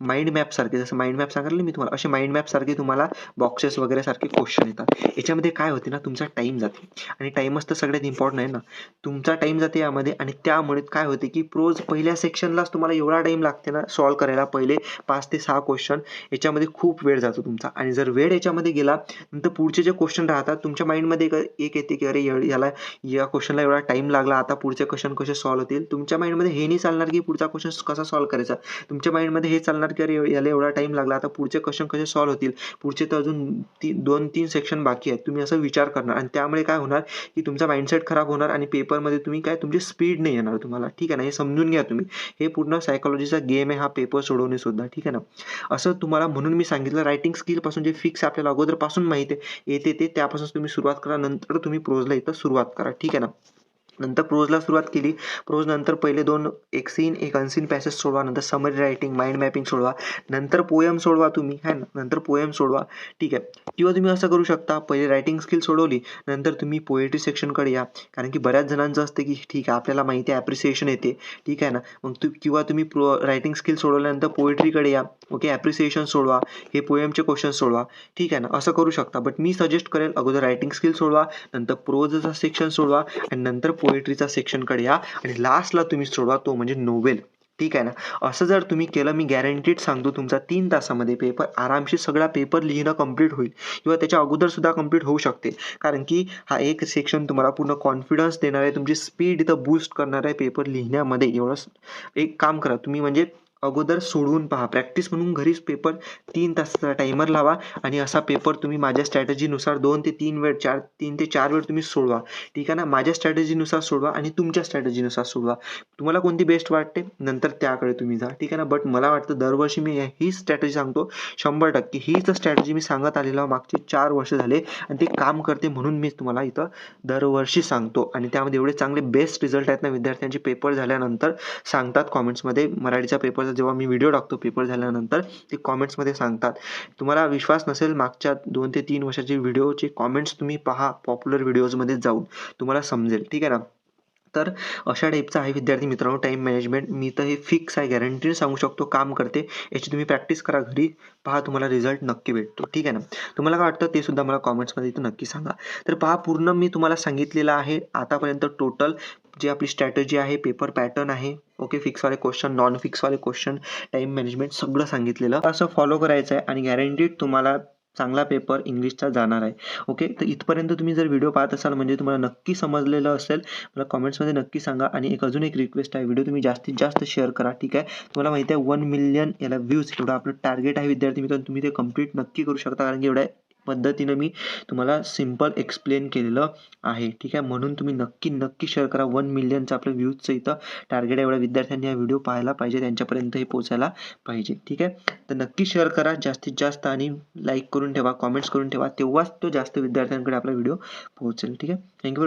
माइंड मॅपसारखे, जसं माइंड मॅप सांगितलं मी तुम्हाला, असे माइंड मॅपसारखे तुम्हाला बॉक्सेस वगैरे सारखे क्वेश्चन येतात. याच्यामध्ये काय होते ना, तुमचा टाईम जाते आणि टाईमच तर सगळ्यात इम्पॉर्टंट आहे ना. तुमचा टाईम जाते यामध्ये आणि त्यामुळे काय होते की प्रोज पहिल्या सेक्शनलाच तुम्हाला एवढा टाईम लागते ना सॉल्व्ह करायला, पहिले 5 ते 6 क्वेश्चन, याच्यामध्ये खूप वेळ जातो तुमचा. आणि जर वेळ याच्यामध्ये गेला नंतर पुढचे जे क्वेश्चन राहतात तुमच्या माइंडमध्ये एक येते की अरे याला या क्वेश्चनला एवढा टाईम लागला, आता पुढचे क्वेश्चन कसे सॉल्व्ह होतील. तुमच्या माइंडमध्ये हे नाही चालणार की पुढचा क्वेश्चन कसा सॉल्व्ह करायचा, तुमच्या माइंडमध्ये हे चालणार की अरे याला एवढा टाईम लागला, आता पुढचे क्वेश्चन कसे सॉल्व्ह होतील, पुढचे तर अजून 2-3 सेक्शन बाकी आहेत. तुम्ही असं विचार करणार आणि त्यामुळे काय होणार की तुमचा माइंडसेट खराब होणार आणि पेपरमध्ये तुम्ही काय, तुमची स्पीड नाही येणार तुम्हाला. ठीक आहे ना, हे समजून घ्या तुम्ही. हे पूर्ण सायकोलॉजीचा गेम आहे हा पेपर सोडवणे सुद्धा. ठीक आहे ना. असं तुम्हाला म्हणून मी सांगितलं, रायटिंग स्किलपासून जे फिक्स आपल्याला अगोदरपासून माहिती आहे येते ते त्यापासून तुम्ही सुरुवात करा, नंतर तुम्ही प्रोजला इथं सुरुवात करा. ठीक आहे ना. नंतर प्रोजला सुरुवात केली, प्रोज नंतर पहिले 2 एक सीन एक अनसीन पॅसेज सोडवा, नंतर समरी रायटिंग, माइंड मॅपिंग सोडवा, नंतर पोएम सोडवा तुम्ही, है ना, नंतर पोएम सोडवा. ठीक आहे, किंवा तुम्ही असं करू शकता, पहिले रायटिंग स्किल सोडवली, नंतर तुम्ही पोएट्री सेक्शनकडे या, कारण की बऱ्याच जणांचं असते की ठीक आहे आपल्याला माहिती आहे ॲप्रिसिएशन येते. ठीक आहे ना, मग किंवा तुम्ही रायटिंग स्किल सोडवल्यानंतर पोएट्रीकडे या, ओके, ॲप्रिसिएशन सोडवा, हे पोएमचे क्वेश्चन सोडवा. ठीक आहे ना, असं करू शकता. बट मी सजेस्ट करेल अगोदर रायटिंग स्किल सोडवा, नंतर प्रोजचा सेक्शन सोडवा आणि नंतर पोएट्रीचा सेक्शनकडे या आणि लास्टला तुम्ही सोडवा तो म्हणजे नोवेल. ठीक आहे ना. असं जर तुम्ही केलं, मी गॅरंटीड सांगतो तुमचा 3 तासामध्ये पेपर आरामशीर सगळा पेपर लिहिणं कंप्लीट होईल किंवा त्याच्या अगोदर सुद्धा कंप्लीट होऊ शकते. कारण की हा एक सेक्शन तुम्हाला पूर्ण कॉन्फिडन्स देणार आहे, तुमची स्पीड इथं बूस्ट करणार आहे पेपर लिहिण्यामध्ये. एवढंच एक काम करा तुम्ही, म्हणजे अगोदर सोडवून पहा, प्रॅक्टिस म्हणून घरीच पेपर 3 तासाचा टायमर लावा आणि असा पेपर तुम्ही माझ्या स्ट्रॅटेजीनुसार 2 ते 3 वेळ 3 ते 4 वेळ तुम्ही सोडवा. ठीक आहे ना. माझ्या स्ट्रॅटेजीनुसार सोडवा आणि तुमच्या स्ट्रॅटेजीनुसार सोडवा. तुम्हाला कोणती बेस्ट वाटते नंतर त्याकडे तुम्ही जा. ठीक आहे ना. बट मला वाटतं दरवर्षी मी हीच स्ट्रॅटेजी सांगतो, 100% हीच स्ट्रॅटेजी मी सांगत आलेलो मागचे 4 वर्ष झाले आणि ते काम करते म्हणून मी तुम्हाला इथं दरवर्षी सांगतो आणि त्यामध्ये एवढे चांगले बेस्ट रिझल्ट आहेत ना, विद्यार्थ्यांचे पेपर झाल्यानंतर सांगतात कॉमेंट्समध्ये. मराठीचा पेपरचा जेव्हा मी व्हिडिओ टाकतो पेपर झाल्यानंतर ते कॉमेंट्समध्ये सांगतात. तुम्हाला विश्वास नसेल, मागच्या 2 ते 3 वर्षाचे व्हिडिओचे कॉमेंट्स तुम्ही पहा पॉप्युलर व्हिडिओजमध्ये जाऊन, तुम्हाला समजेल. ठीक आहे ना. तर अशा टाईपचं आहे विद्यार्थी मित्रांनो टाईम मॅनेजमेंट. मी तर हे फिक्स आहे, गॅरंटीड सांगू शकतो काम करते. याची तुम्ही प्रॅक्टिस करा घरी, पहा तुम्हाला रिझल्ट नक्की भेटतो. ठीक आहे ना. तुम्हाला काय वाटतं ते सुद्धा मला कॉमेंट्समध्ये इथं नक्की सांगा. तर पहा, पूर्ण मी तुम्हाला सांगितलेलं आहे आतापर्यंत टोटल जी आपली स्ट्रॅटेजी आहे, पेपर पॅटर्न आहे, ओके, फिक्सवाले क्वेश्चन, नॉन फिक्सवाले क्वेश्चन, टाईम मॅनेजमेंट सगळं सांगितलेलं. असं फॉलो करायचं आहे आणि गॅरंटीड तुम्हाला चांगला पेपर इंग्लिशचा जाणार आहे. ओके, तर इथपर्यंत तुम्ही जर व्हिडिओ पाहत असाल म्हणजे तुम्हाला नक्की समजलेलं असेल. मला कॉमेंट्समध्ये नक्की सांगा आणि अजून एक रिक्वेस्ट आहे, व्हिडिओ तुम्ही जास्तीत जास्त शेअर करा. ठीक आहे. तुम्हाला माहिती आहे 1 मिलियन याला व्ह्यूज एवढं आपलं टार्गेट आहे विद्यार्थी मित्रांनो, तुम्ही ते कंप्लीट नक्की करू शकता कारण की एवढ्या पद्धतीनं मी तुम्हाला सिम्पल एक्सप्लेन केलेलं आहे. ठीक आहे, म्हणून तुम्ही नक्की शेअर करा. 1 मिलियनचं आपलं व्ह्यूजचं इथं टार्गेट आहे. एवढ्या विद्यार्थ्यांनी हा व्हिडिओ पाहायला पाहिजे, त्यांच्यापर्यंत हे पोहोचायला पाहिजे. ठीक आहे, तर नक्की शेअर करा जास्तीत जास्त आणि लाईक करून ठेवा, कॉमेंट्स करून ठेवा, तेव्हाच तो जास्त विद्यार्थ्यांकडे आपला व्हिडिओ पोहोचेल. ठीक आहे, थँक्यू.